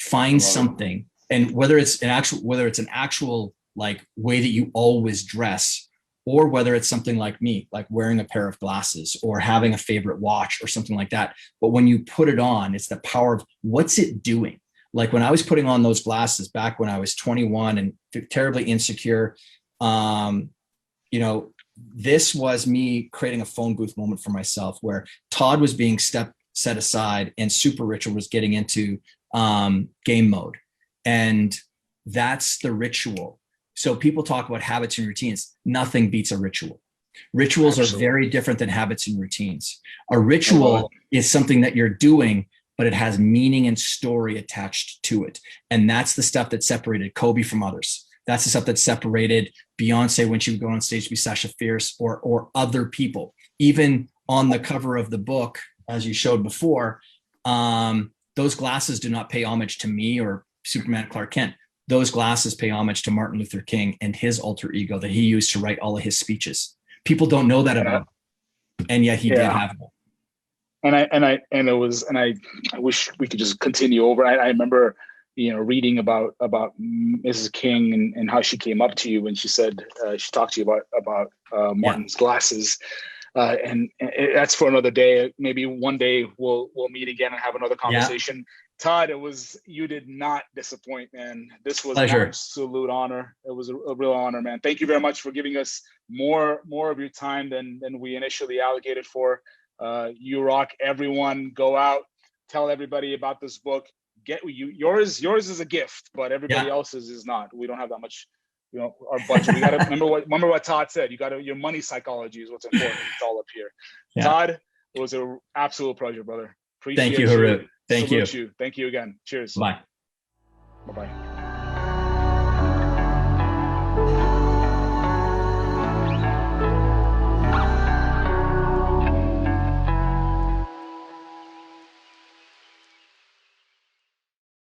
Find something, and whether it's an actual like way that you always dress, or whether it's something like me, like wearing a pair of glasses or having a favorite watch or something like that. But when you put it on, it's the power of what's it doing. Like when I was putting on those glasses back when I was 21 and terribly insecure, this was me creating a phone booth moment for myself where Todd was being set aside and Super Ritual was getting into game mode. And that's the ritual. So people talk about habits and routines. Nothing beats a ritual. Rituals are very different than habits and routines. A ritual is something that you're doing, but it has meaning and story attached to it. And that's the stuff that separated Kobe from others. That's the stuff that separated Beyonce when she would go on stage to be Sasha Fierce or other people. Even on the cover of the book, as you showed before, those glasses do not pay homage to me or Superman Clark Kent. Those glasses pay homage to Martin Luther King and his alter ego that he used to write all of his speeches. People don't know that about him, and yet he did have them. I wish we could just continue over. I remember, reading about Mrs. King and how she came up to you when she said she talked to you about Martin's glasses, and that's for another day. Maybe one day we'll meet again and have another conversation. Yeah. Todd, you did not disappoint, man. This was an absolute honor. It was a real honor, man. Thank you very much for giving us more of your time than we initially allocated for. You rock. Everyone, go out, tell everybody about this book. Yours is a gift, but everybody else's is not. We don't have that much, our budget. We gotta remember what Todd said. Your money psychology is what's important. It's all up here. Yeah. Todd, it was an absolute pleasure, brother. Appreciate Thank you, Harut. Thank you. Thank you again. Cheers. Bye. Bye-bye.